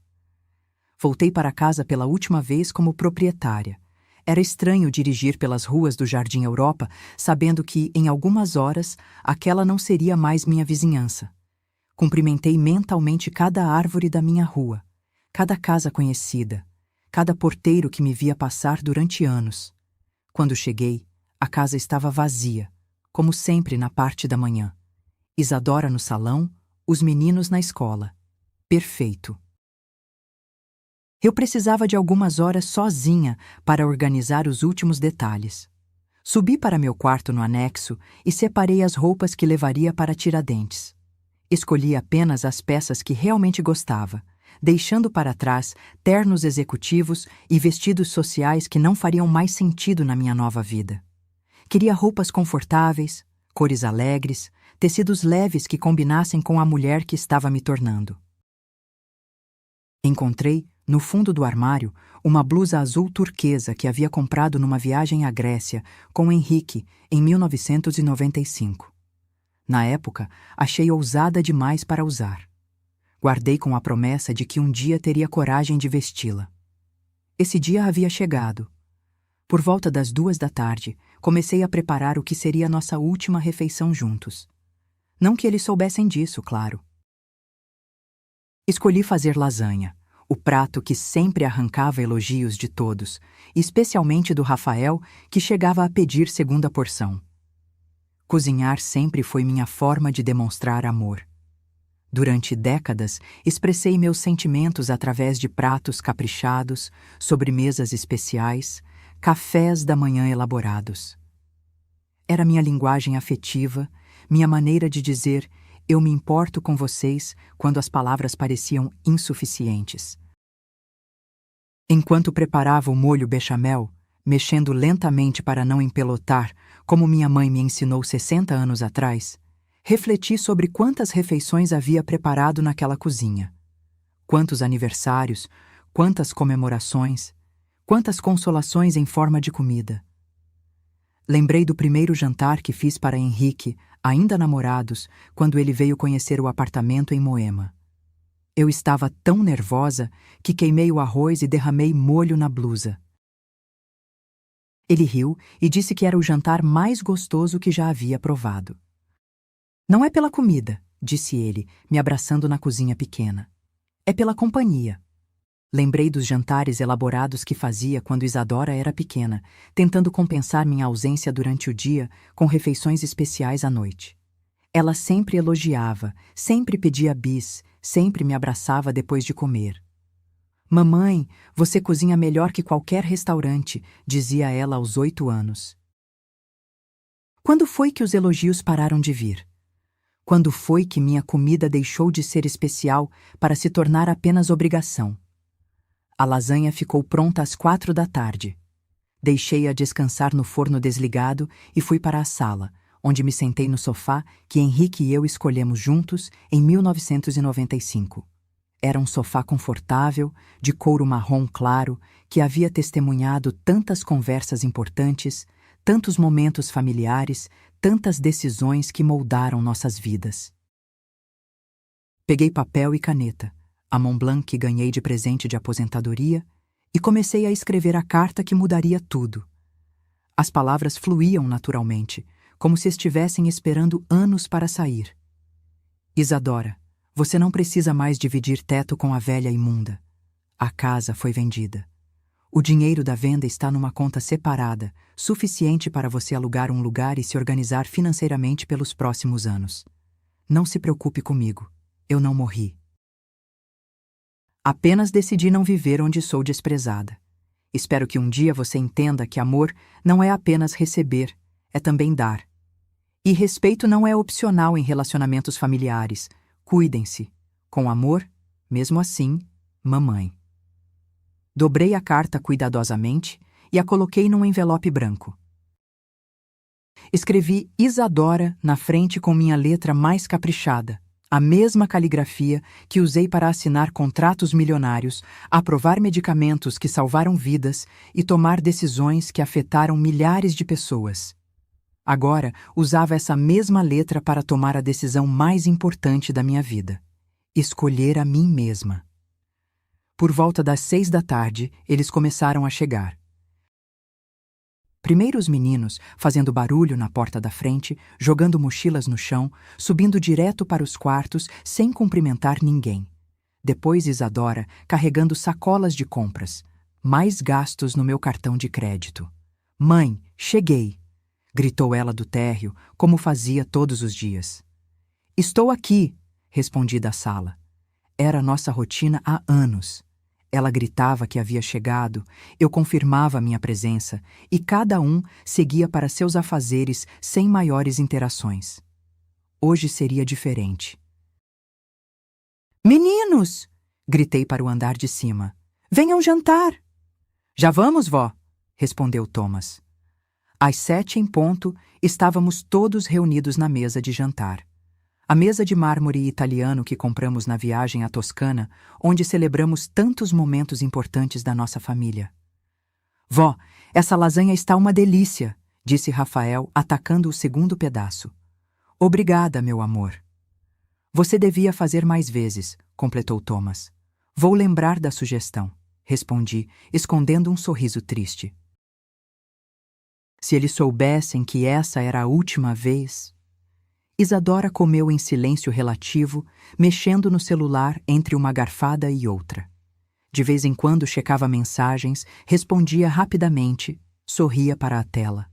Voltei para casa pela última vez como proprietária. Era estranho dirigir pelas ruas do Jardim Europa, sabendo que, em algumas horas, aquela não seria mais minha vizinhança. Cumprimentei mentalmente cada árvore da minha rua, cada casa conhecida, cada porteiro que me via passar durante anos. Quando cheguei, a casa estava vazia, como sempre na parte da manhã. Isadora no salão, os meninos na escola. Perfeito. Eu precisava de algumas horas sozinha para organizar os últimos detalhes. Subi para meu quarto no anexo e separei as roupas que levaria para Tiradentes. Escolhi apenas as peças que realmente gostava, deixando para trás ternos executivos e vestidos sociais que não fariam mais sentido na minha nova vida. Queria roupas confortáveis, cores alegres, tecidos leves que combinassem com a mulher que estava me tornando. Encontrei, no fundo do armário, uma blusa azul turquesa que havia comprado numa viagem à Grécia com Henrique em 1995. Na época, achei ousada demais para usar. Guardei com a promessa de que um dia teria coragem de vesti-la. Esse dia havia chegado. Por volta das 2 da tarde, comecei a preparar o que seria nossa última refeição juntos. Não que eles soubessem disso, claro. Escolhi fazer lasanha, o prato que sempre arrancava elogios de todos, especialmente do Rafael, que chegava a pedir segunda porção. Cozinhar sempre foi minha forma de demonstrar amor. Durante décadas, expressei meus sentimentos através de pratos caprichados, sobremesas especiais, cafés da manhã elaborados. Era minha linguagem afetiva, minha maneira de dizer eu me importo com vocês quando as palavras pareciam insuficientes. Enquanto preparava o molho bechamel, mexendo lentamente para não empelotar, como minha mãe me ensinou 60 anos atrás, refleti sobre quantas refeições havia preparado naquela cozinha. Quantos aniversários, quantas comemorações, quantas consolações em forma de comida. Lembrei do primeiro jantar que fiz para Henrique, ainda namorados, quando ele veio conhecer o apartamento em Moema. Eu estava tão nervosa que queimei o arroz e derramei molho na blusa. Ele riu e disse que era o jantar mais gostoso que já havia provado. Não é pela comida, disse ele, me abraçando na cozinha pequena. É pela companhia. Lembrei dos jantares elaborados que fazia quando Isadora era pequena, tentando compensar minha ausência durante o dia com refeições especiais à noite. Ela sempre elogiava, sempre pedia bis, sempre me abraçava depois de comer. Mamãe, você cozinha melhor que qualquer restaurante, dizia ela aos 8 anos. Quando foi que os elogios pararam de vir? Quando foi que minha comida deixou de ser especial para se tornar apenas obrigação? A lasanha ficou pronta às 4 da tarde. Deixei-a descansar no forno desligado e fui para a sala, onde me sentei no sofá que Henrique e eu escolhemos juntos em 1995. Era um sofá confortável, de couro marrom claro, que havia testemunhado tantas conversas importantes, tantos momentos familiares, tantas decisões que moldaram nossas vidas. Peguei papel e caneta, a Montblanc que ganhei de presente de aposentadoria, e comecei a escrever a carta que mudaria tudo. As palavras fluíam naturalmente, como se estivessem esperando anos para sair. Isadora, você não precisa mais dividir teto com a velha imunda. A casa foi vendida. O dinheiro da venda está numa conta separada, suficiente para você alugar um lugar e se organizar financeiramente pelos próximos anos. Não se preocupe comigo, eu não morri. Apenas decidi não viver onde sou desprezada. Espero que um dia você entenda que amor não é apenas receber, é também dar. E respeito não é opcional em relacionamentos familiares. Cuidem-se. Com amor, mesmo assim, mamãe. Dobrei a carta cuidadosamente e a coloquei num envelope branco. Escrevi Isadora na frente com minha letra mais caprichada, a mesma caligrafia que usei para assinar contratos milionários, aprovar medicamentos que salvaram vidas e tomar decisões que afetaram milhares de pessoas. Agora, usava essa mesma letra para tomar a decisão mais importante da minha vida: escolher a mim mesma. Por volta das 6 da tarde, eles começaram a chegar. Primeiro os meninos, fazendo barulho na porta da frente, jogando mochilas no chão, subindo direto para os quartos, sem cumprimentar ninguém. Depois Isadora, carregando sacolas de compras. Mais gastos no meu cartão de crédito. Mãe, cheguei! Gritou ela do térreo, como fazia todos os dias. Estou aqui, respondi da sala. Era nossa rotina há anos. Ela gritava que havia chegado, eu confirmava minha presença, e cada um seguia para seus afazeres sem maiores interações. Hoje seria diferente. Meninos! Gritei para o andar de cima. Venham jantar! Já vamos, vó! Respondeu Thomas. Às 7 em ponto, estávamos todos reunidos na mesa de jantar. A mesa de mármore italiano que compramos na viagem à Toscana, onde celebramos tantos momentos importantes da nossa família. Vó, essa lasanha está uma delícia, disse Rafael, atacando o segundo pedaço. Obrigada, meu amor. Você devia fazer mais vezes, completou Thomas. Vou lembrar da sugestão, respondi, escondendo um sorriso triste. Se eles soubessem que essa era a última vez... Isadora comeu em silêncio relativo, mexendo no celular entre uma garfada e outra. De vez em quando checava mensagens, respondia rapidamente, sorria para a tela.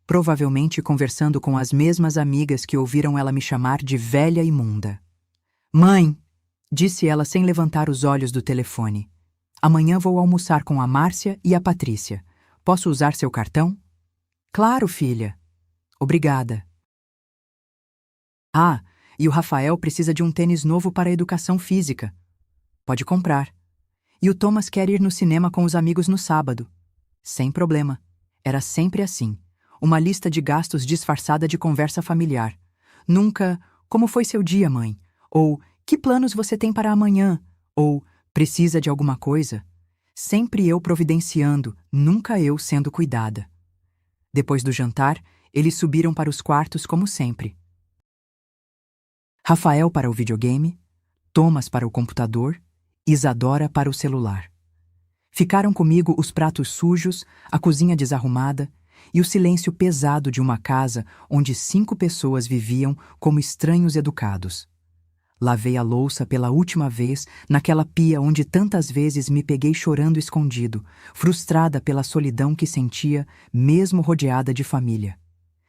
Provavelmente conversando com as mesmas amigas que ouviram ela me chamar de velha imunda. Mãe, disse ela sem levantar os olhos do telefone. Amanhã vou almoçar com a Márcia e a Patrícia. Posso usar seu cartão? Claro, filha. Obrigada. Ah, e o Rafael precisa de um tênis novo para a educação física. Pode comprar. E o Thomas quer ir no cinema com os amigos no sábado. Sem problema. Era sempre assim. Uma lista de gastos disfarçada de conversa familiar. Nunca, como foi seu dia, mãe? Ou, que planos você tem para amanhã? Ou, precisa de alguma coisa? Sempre eu providenciando, nunca eu sendo cuidada. Depois do jantar, eles subiram para os quartos como sempre. Rafael para o videogame, Thomas para o computador, Isadora para o celular. Ficaram comigo os pratos sujos, a cozinha desarrumada e o silêncio pesado de uma casa onde 5 pessoas viviam como estranhos educados. Lavei a louça pela última vez naquela pia onde tantas vezes me peguei chorando escondido, frustrada pela solidão que sentia, mesmo rodeada de família.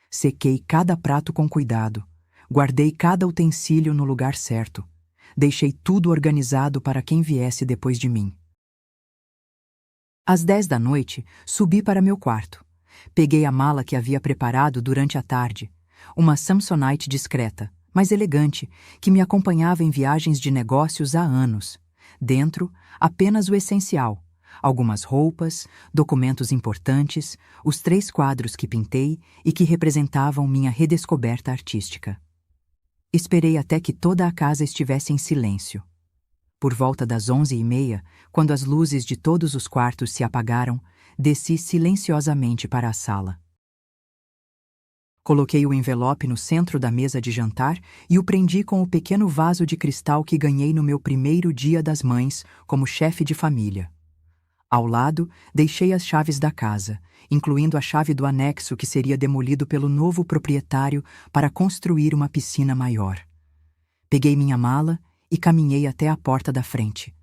Sequei cada prato com cuidado, guardei cada utensílio no lugar certo, deixei tudo organizado para quem viesse depois de mim. Às 10 da noite, subi para meu quarto. Peguei a mala que havia preparado durante a tarde, uma Samsonite discreta, mas elegante, que me acompanhava em viagens de negócios há anos. Dentro, apenas o essencial: algumas roupas, documentos importantes, os 3 quadros que pintei e que representavam minha redescoberta artística. Esperei até que toda a casa estivesse em silêncio. Por volta das 11h30, quando as luzes de todos os quartos se apagaram, desci silenciosamente para a sala. Coloquei o envelope no centro da mesa de jantar e o prendi com o pequeno vaso de cristal que ganhei no meu primeiro Dia das Mães como chefe de família. Ao lado, deixei as chaves da casa, incluindo a chave do anexo que seria demolido pelo novo proprietário para construir uma piscina maior. Peguei minha mala e caminhei até a porta da frente.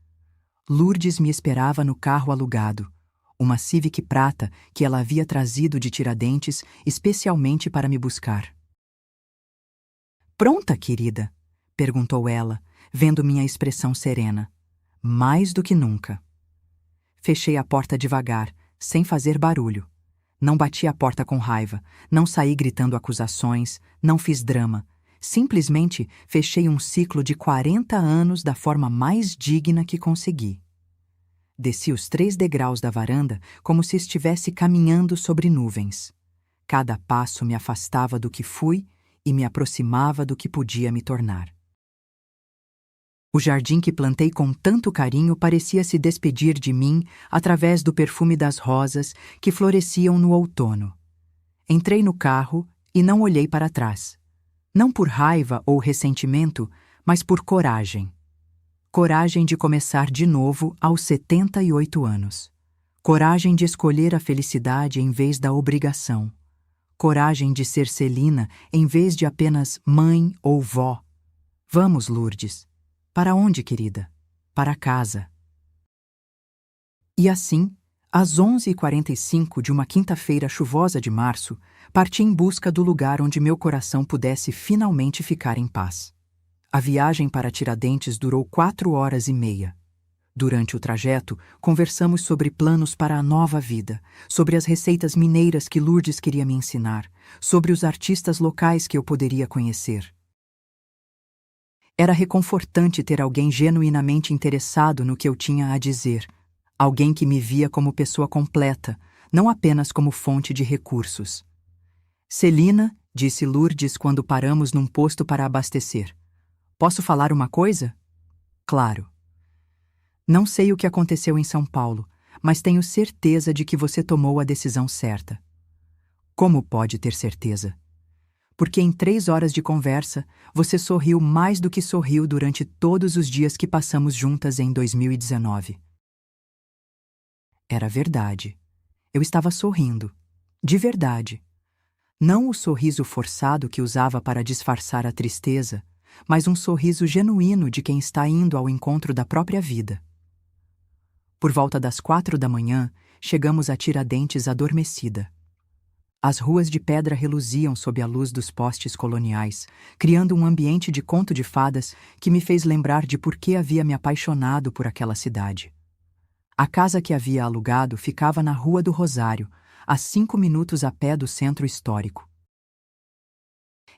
Lourdes me esperava no carro alugado, uma Civic prata que ela havia trazido de Tiradentes especialmente para me buscar. "Pronta, querida?" perguntou ela, vendo minha expressão serena. "Mais do que nunca." Fechei a porta devagar, sem fazer barulho. Não bati a porta com raiva, não saí gritando acusações, não fiz drama. Simplesmente fechei um ciclo de 40 anos da forma mais digna que consegui. Desci os 3 degraus da varanda como se estivesse caminhando sobre nuvens. Cada passo me afastava do que fui e me aproximava do que podia me tornar. O jardim que plantei com tanto carinho parecia se despedir de mim através do perfume das rosas que floresciam no outono. Entrei no carro e não olhei para trás. Não por raiva ou ressentimento, mas por coragem. Coragem de começar de novo aos 78 anos. Coragem de escolher a felicidade em vez da obrigação. Coragem de ser Celina em vez de apenas mãe ou vó. Vamos, Lourdes. Para onde, querida? Para casa. E assim, às 11h45 de uma quinta-feira chuvosa de março, parti em busca do lugar onde meu coração pudesse finalmente ficar em paz. A viagem para Tiradentes durou 4h30. Durante o trajeto, conversamos sobre planos para a nova vida, sobre as receitas mineiras que Lourdes queria me ensinar, sobre os artistas locais que eu poderia conhecer. Era reconfortante ter alguém genuinamente interessado no que eu tinha a dizer, alguém que me via como pessoa completa, não apenas como fonte de recursos. "Celina", disse Lourdes quando paramos num posto para abastecer. "Posso falar uma coisa?" "Claro." "Não sei o que aconteceu em São Paulo, mas tenho certeza de que você tomou a decisão certa." "Como pode ter certeza?" "Porque em 3 horas de conversa, você sorriu mais do que sorriu durante todos os dias que passamos juntas em 2019. Era verdade. Eu estava sorrindo. De verdade. Não o sorriso forçado que usava para disfarçar a tristeza, mas um sorriso genuíno de quem está indo ao encontro da própria vida. Por volta das 4h, chegamos a Tiradentes adormecida. As ruas de pedra reluziam sob a luz dos postes coloniais, criando um ambiente de conto de fadas que me fez lembrar de por que havia me apaixonado por aquela cidade. A casa que havia alugado ficava na Rua do Rosário, a 5 minutos a pé do centro histórico.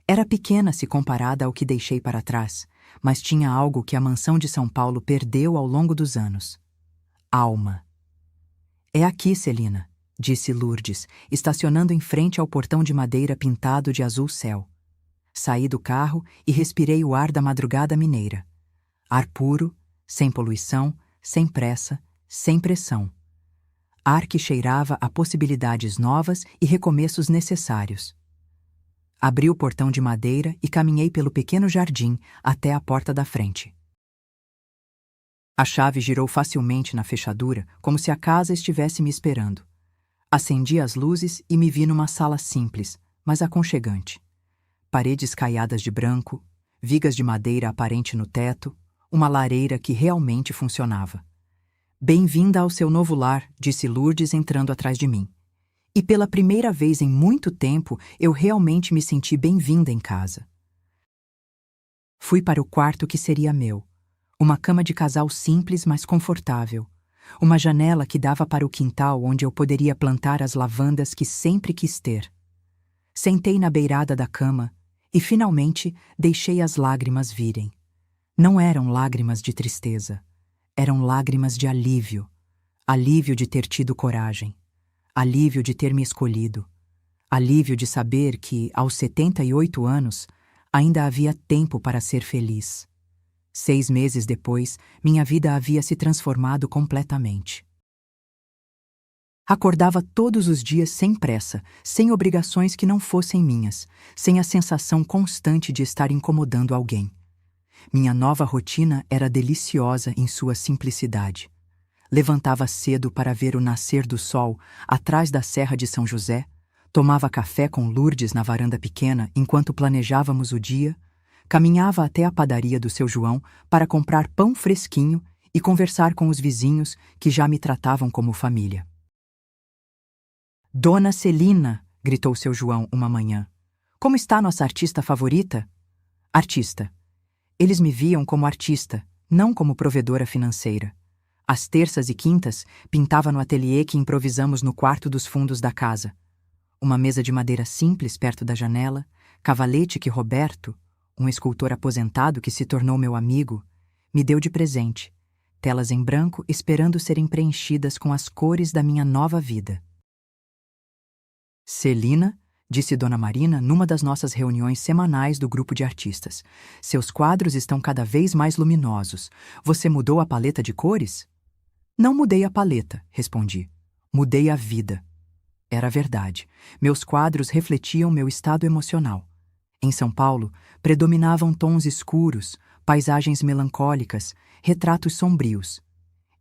Era pequena se comparada ao que deixei para trás, mas tinha algo que a mansão de São Paulo perdeu ao longo dos anos: alma. "É aqui, Celina", disse Lourdes, estacionando em frente ao portão de madeira pintado de azul céu. Saí do carro e respirei o ar da madrugada mineira. Ar puro, sem poluição, sem pressa, sem pressão. ar que cheirava a possibilidades novas e recomeços necessários. Abri o portão de madeira e caminhei pelo pequeno jardim até a porta da frente. A chave girou facilmente na fechadura, como se a casa estivesse me esperando. Acendi as luzes e me vi numa sala simples, mas aconchegante. Paredes caiadas de branco, vigas de madeira aparente no teto, uma lareira que realmente funcionava. "Bem-vinda ao seu novo lar", disse Lourdes entrando atrás de mim. E pela primeira vez em muito tempo, eu realmente me senti bem-vinda em casa. Fui para o quarto que seria meu. Uma cama de casal simples, mas confortável. Uma janela que dava para o quintal onde eu poderia plantar as lavandas que sempre quis ter. Sentei na beirada da cama e, finalmente, deixei as lágrimas virem. Não eram lágrimas de tristeza. Eram lágrimas de alívio. Alívio de ter tido coragem. Alívio de ter me escolhido. Alívio de saber que, aos 78 anos, ainda havia tempo para ser feliz. 6 meses depois, minha vida havia se transformado completamente. Acordava todos os dias sem pressa, sem obrigações que não fossem minhas, sem a sensação constante de estar incomodando alguém. Minha nova rotina era deliciosa em sua simplicidade. Levantava cedo para ver o nascer do sol atrás da Serra de São José, tomava café com Lourdes na varanda pequena enquanto planejávamos o dia, caminhava até a padaria do seu João para comprar pão fresquinho e conversar com os vizinhos que já me tratavam como família. "Dona Celina", gritou seu João uma manhã. "Como está nossa artista favorita?" Artista. Eles me viam como artista, não como provedora financeira. Às terças e quintas, pintava no ateliê que improvisamos no quarto dos fundos da casa. Uma mesa de madeira simples perto da janela, cavalete que Roberto, um escultor aposentado que se tornou meu amigo, me deu de presente, telas em branco esperando serem preenchidas com as cores da minha nova vida. "Celina", disse Dona Marina numa das nossas reuniões semanais do grupo de artistas, "seus quadros estão cada vez mais luminosos. Você mudou a paleta de cores?" "Não mudei a paleta", respondi. "Mudei a vida." Era verdade. Meus quadros refletiam meu estado emocional. Em São Paulo, predominavam tons escuros, paisagens melancólicas, retratos sombrios.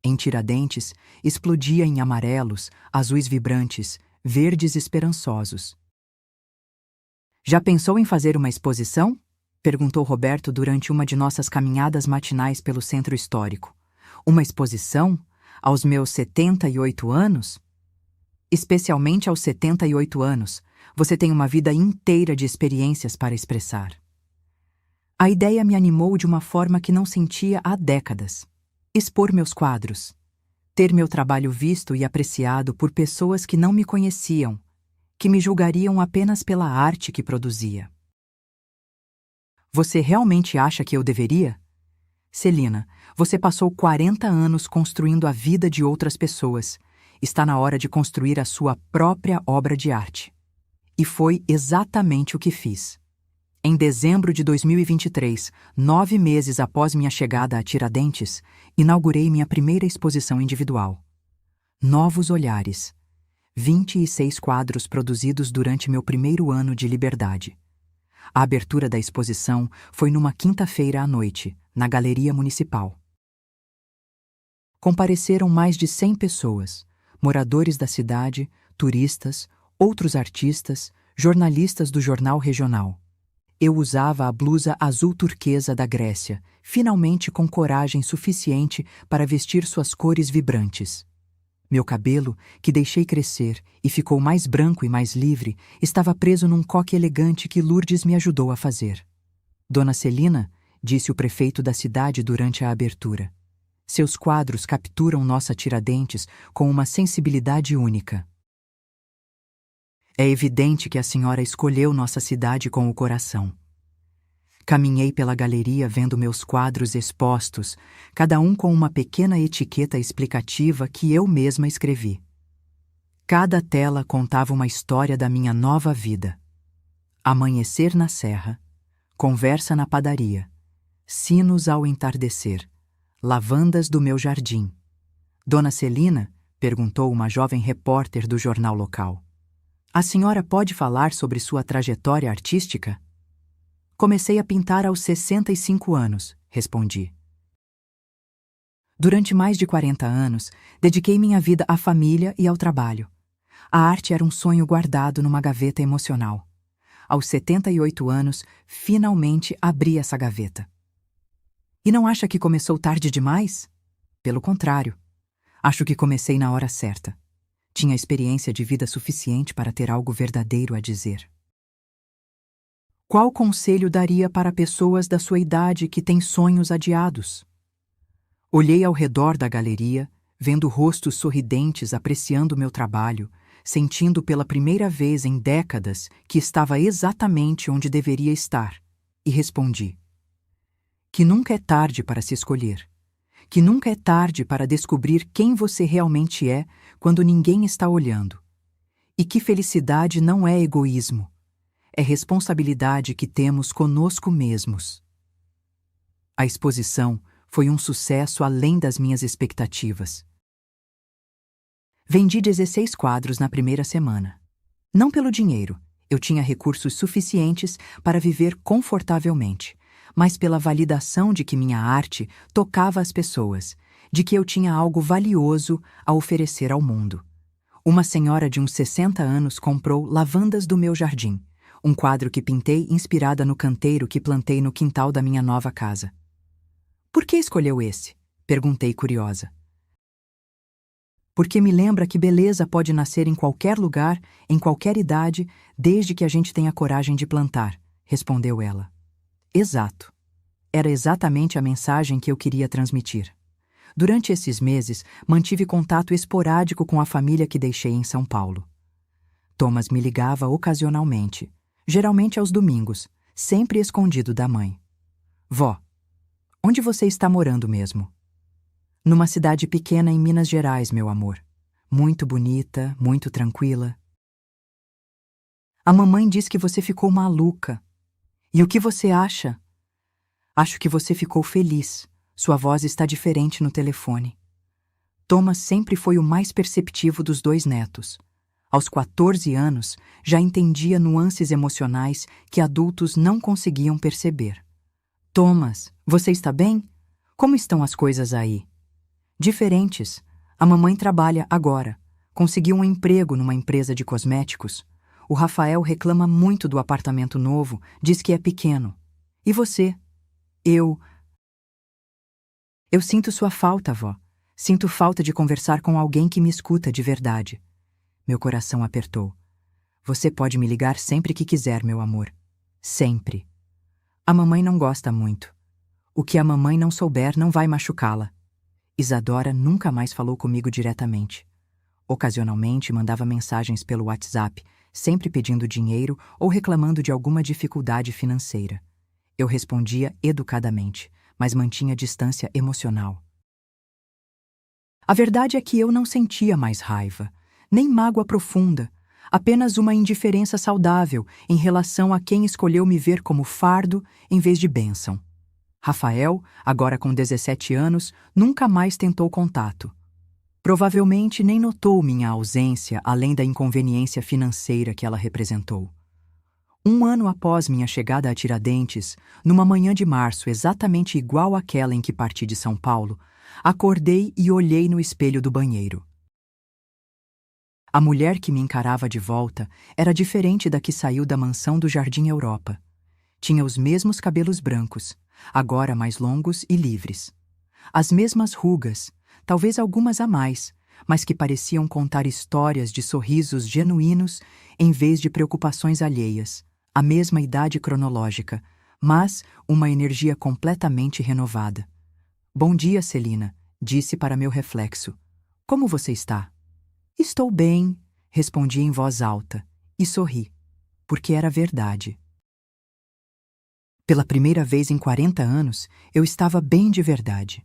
Em Tiradentes, explodia em amarelos, azuis vibrantes, verdes esperançosos. "Já pensou em fazer uma exposição?" perguntou Roberto durante uma de nossas caminhadas matinais pelo centro histórico. "Uma exposição? Aos meus 78 anos?" "Especialmente aos 78 anos. Você tem uma vida inteira de experiências para expressar." A ideia me animou de uma forma que não sentia há décadas. Expor meus quadros. Ter meu trabalho visto e apreciado por pessoas que não me conheciam, que me julgariam apenas pela arte que produzia. "Você realmente acha que eu deveria?" "Celina, você passou 40 anos construindo a vida de outras pessoas. Está na hora de construir a sua própria obra de arte." E foi exatamente o que fiz. Em dezembro de 2023, 9 meses após minha chegada a Tiradentes, inaugurei minha primeira exposição individual. Novos Olhares. 26 quadros produzidos durante meu primeiro ano de liberdade. A abertura da exposição foi numa quinta-feira à noite, na Galeria Municipal. Compareceram mais de 100 pessoas, moradores da cidade, turistas, outros artistas, jornalistas do jornal regional. Eu usava a blusa azul turquesa da Grécia, finalmente com coragem suficiente para vestir suas cores vibrantes. Meu cabelo, que deixei crescer e ficou mais branco e mais livre, estava preso num coque elegante que Lourdes me ajudou a fazer. "Dona Celina", disse o prefeito da cidade durante a abertura, "seus quadros capturam nossa Tiradentes com uma sensibilidade única." É evidente que a senhora escolheu nossa cidade com o coração. Caminhei pela galeria vendo meus quadros expostos, cada um com uma pequena etiqueta explicativa que eu mesma escrevi. Cada tela contava uma história da minha nova vida. Amanhecer na serra, conversa na padaria, sinos ao entardecer, lavandas do meu jardim. Dona Celina, perguntou uma jovem repórter do jornal local. A senhora pode falar sobre sua trajetória artística? Comecei a pintar aos 65 anos, respondi. Durante mais de 40 anos, dediquei minha vida à família e ao trabalho. A arte era um sonho guardado numa gaveta emocional. Aos 78 anos, finalmente abri essa gaveta. E não acha que começou tarde demais? Pelo contrário. Acho que comecei na hora certa. Tinha experiência de vida suficiente para ter algo verdadeiro a dizer. Qual conselho daria para pessoas da sua idade que têm sonhos adiados? Olhei ao redor da galeria, vendo rostos sorridentes apreciando meu trabalho, sentindo pela primeira vez em décadas que estava exatamente onde deveria estar, e respondi: que nunca é tarde para se escolher, que nunca é tarde para descobrir quem você realmente é quando ninguém está olhando, e que felicidade não é egoísmo, é responsabilidade que temos conosco mesmos. A exposição foi um sucesso além das minhas expectativas. Vendi 16 quadros na primeira semana. Não pelo dinheiro, eu tinha recursos suficientes para viver confortavelmente, mas pela validação de que minha arte tocava as pessoas, de que eu tinha algo valioso a oferecer ao mundo. Uma senhora de uns 60 anos comprou Lavandas do Meu Jardim, um quadro que pintei inspirada no canteiro que plantei no quintal da minha nova casa. Por que escolheu esse? Perguntei curiosa. Porque me lembra que beleza pode nascer em qualquer lugar, em qualquer idade, desde que a gente tenha coragem de plantar, respondeu ela. Exato. Era exatamente a mensagem que eu queria transmitir. Durante esses meses, mantive contato esporádico com a família que deixei em São Paulo. Thomas me ligava ocasionalmente, geralmente aos domingos, sempre escondido da mãe. Vó, onde você está morando mesmo? Numa cidade pequena em Minas Gerais, meu amor. Muito bonita, muito tranquila. A mamãe diz que você ficou maluca. E o que você acha? Acho que você ficou feliz. Sua voz está diferente no telefone. Thomas sempre foi o mais perceptivo dos dois netos. Aos 14 anos, já entendia nuances emocionais que adultos não conseguiam perceber. Thomas, você está bem? Como estão as coisas aí? Diferentes. A mamãe trabalha agora. Conseguiu um emprego numa empresa de cosméticos. O Rafael reclama muito do apartamento novo, diz que é pequeno. E você? Eu sinto sua falta, vó. Sinto falta de conversar com alguém que me escuta de verdade. Meu coração apertou. Você pode me ligar sempre que quiser, meu amor. Sempre. A mamãe não gosta muito. O que a mamãe não souber não vai machucá-la. Isadora nunca mais falou comigo diretamente. Ocasionalmente mandava mensagens pelo WhatsApp, sempre pedindo dinheiro ou reclamando de alguma dificuldade financeira. Eu respondia educadamente, mas mantinha distância emocional. A verdade é que eu não sentia mais raiva, nem mágoa profunda, apenas uma indiferença saudável em relação a quem escolheu me ver como fardo em vez de bênção. Rafael, agora com 17 anos, nunca mais tentou contato. Provavelmente nem notou minha ausência além da inconveniência financeira que ela representou. Um ano após minha chegada a Tiradentes, numa manhã de março exatamente igual àquela em que parti de São Paulo, acordei e olhei no espelho do banheiro. A mulher que me encarava de volta era diferente da que saiu da mansão do Jardim Europa. Tinha os mesmos cabelos brancos, agora mais longos e livres. As mesmas rugas, talvez algumas a mais, mas que pareciam contar histórias de sorrisos genuínos em vez de preocupações alheias. A mesma idade cronológica, mas uma energia completamente renovada. Bom dia, Celina, disse para meu reflexo. Como você está? Estou bem, respondi em voz alta, e sorri, porque era verdade. Pela primeira vez em 40 anos, eu estava bem de verdade.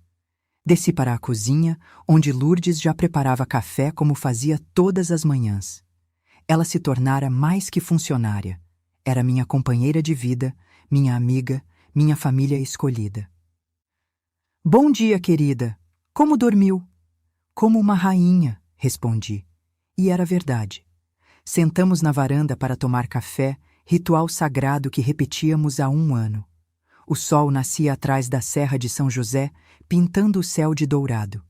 Desci para a cozinha, onde Lourdes já preparava café como fazia todas as manhãs. Ela se tornara mais que funcionária. Era minha companheira de vida, minha amiga, minha família escolhida. Bom dia, querida. Como dormiu? Como uma rainha, respondi. E era verdade. Sentamos na varanda para tomar café, ritual sagrado que repetíamos há 1 ano. O sol nascia atrás da Serra de São José, pintando o céu de dourado.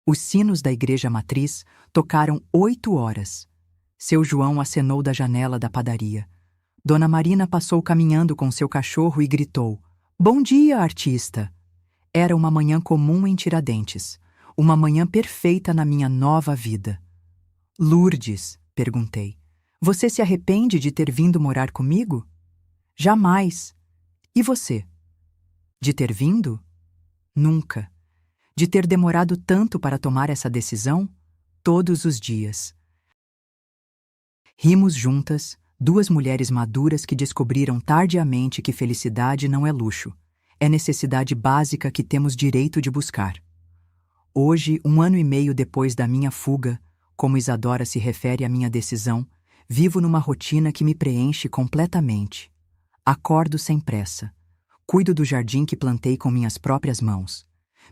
Os sinos da igreja matriz tocaram 8 horas. Seu João acenou da janela da padaria. Dona Marina passou caminhando com seu cachorro e gritou: "Bom dia, artista!" Era uma manhã comum em Tiradentes, uma manhã perfeita na minha nova vida. "Lourdes", perguntei, "você se arrepende de ter vindo morar comigo?" "Jamais." "E você?" "De ter vindo?" "Nunca." "De ter demorado tanto para tomar essa decisão?" "Todos os dias." Rimos juntas, 2 mulheres maduras que descobriram tardiamente que felicidade não é luxo, é necessidade básica que temos direito de buscar. Hoje, 1 ano e meio depois da minha fuga, como Isadora se refere à minha decisão, vivo numa rotina que me preenche completamente. Acordo sem pressa. Cuido do jardim que plantei com minhas próprias mãos.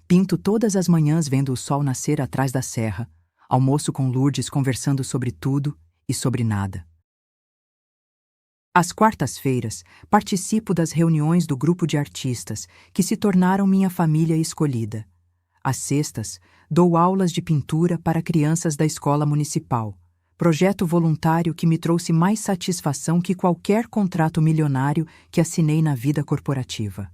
Pinto todas as manhãs vendo o sol nascer atrás da serra. Almoço com Lourdes conversando sobre tudo e sobre nada. Às quartas-feiras, participo das reuniões do grupo de artistas, que se tornaram minha família escolhida. Às sextas, dou aulas de pintura para crianças da escola municipal, projeto voluntário que me trouxe mais satisfação que qualquer contrato milionário que assinei na vida corporativa.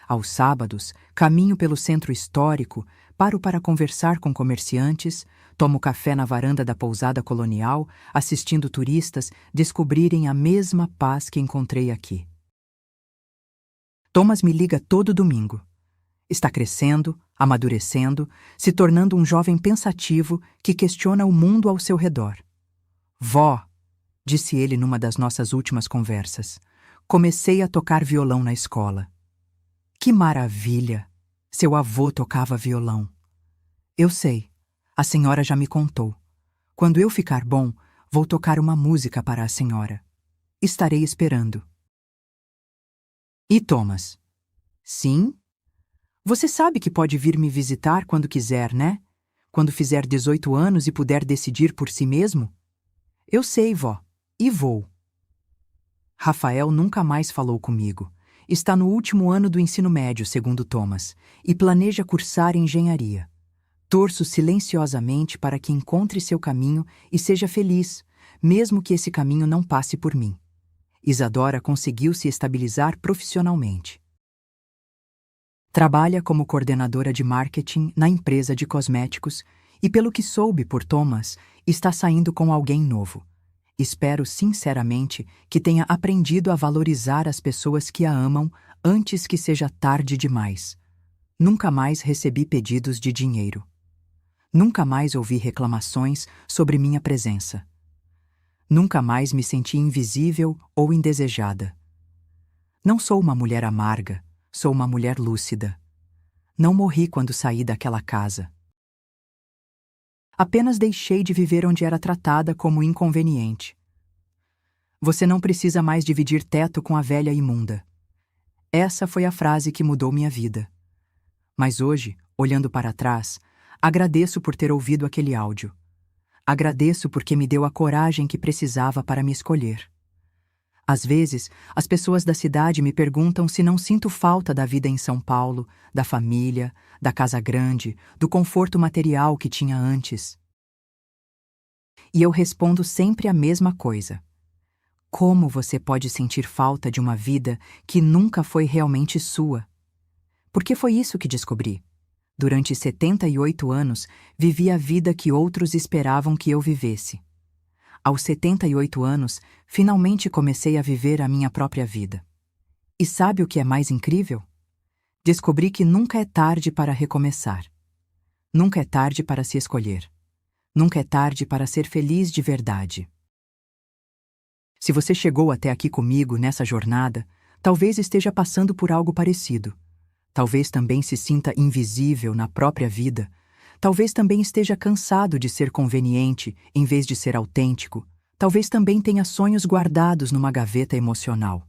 Aos sábados, caminho pelo centro histórico, paro para conversar com comerciantes, tomo café na varanda da pousada colonial, assistindo turistas descobrirem a mesma paz que encontrei aqui. Thomas me liga todo domingo. Está crescendo, amadurecendo, se tornando um jovem pensativo que questiona o mundo ao seu redor. "Vó", disse ele numa das nossas últimas conversas, "comecei a tocar violão na escola." "Que maravilha! Seu avô tocava violão." "Eu sei. A senhora já me contou. Quando eu ficar bom, vou tocar uma música para a senhora. Estarei esperando." "E Thomas?" "Sim? Você sabe que pode vir me visitar quando quiser, né? Quando fizer 18 anos e puder decidir por si mesmo?" "Eu sei, vó. E vou." Rafael nunca mais falou comigo. Está no último ano do ensino médio, segundo Thomas, e planeja cursar engenharia. Torço silenciosamente para que encontre seu caminho e seja feliz, mesmo que esse caminho não passe por mim. Isadora conseguiu se estabilizar profissionalmente. Trabalha como coordenadora de marketing na empresa de cosméticos e, pelo que soube por Thomas, está saindo com alguém novo. Espero sinceramente que tenha aprendido a valorizar as pessoas que a amam antes que seja tarde demais. Nunca mais recebi pedidos de dinheiro. Nunca mais ouvi reclamações sobre minha presença. Nunca mais me senti invisível ou indesejada. Não sou uma mulher amarga, sou uma mulher lúcida. Não morri quando saí daquela casa. Apenas deixei de viver onde era tratada como inconveniente. Você não precisa mais dividir teto com a velha imunda. Essa foi a frase que mudou minha vida. Mas hoje, olhando para trás, agradeço por ter ouvido aquele áudio. Agradeço porque me deu a coragem que precisava para me escolher. Às vezes, as pessoas da cidade me perguntam se não sinto falta da vida em São Paulo, da família, da casa grande, do conforto material que tinha antes. E eu respondo sempre a mesma coisa. Como você pode sentir falta de uma vida que nunca foi realmente sua? Porque foi isso que descobri. Durante 78 anos, vivi a vida que outros esperavam que eu vivesse. Aos 78 anos, finalmente comecei a viver a minha própria vida. E sabe o que é mais incrível? Descobri que nunca é tarde para recomeçar. Nunca é tarde para se escolher. Nunca é tarde para ser feliz de verdade. Se você chegou até aqui comigo nessa jornada, talvez esteja passando por algo parecido. Talvez também se sinta invisível na própria vida. Talvez também esteja cansado de ser conveniente em vez de ser autêntico. Talvez também tenha sonhos guardados numa gaveta emocional.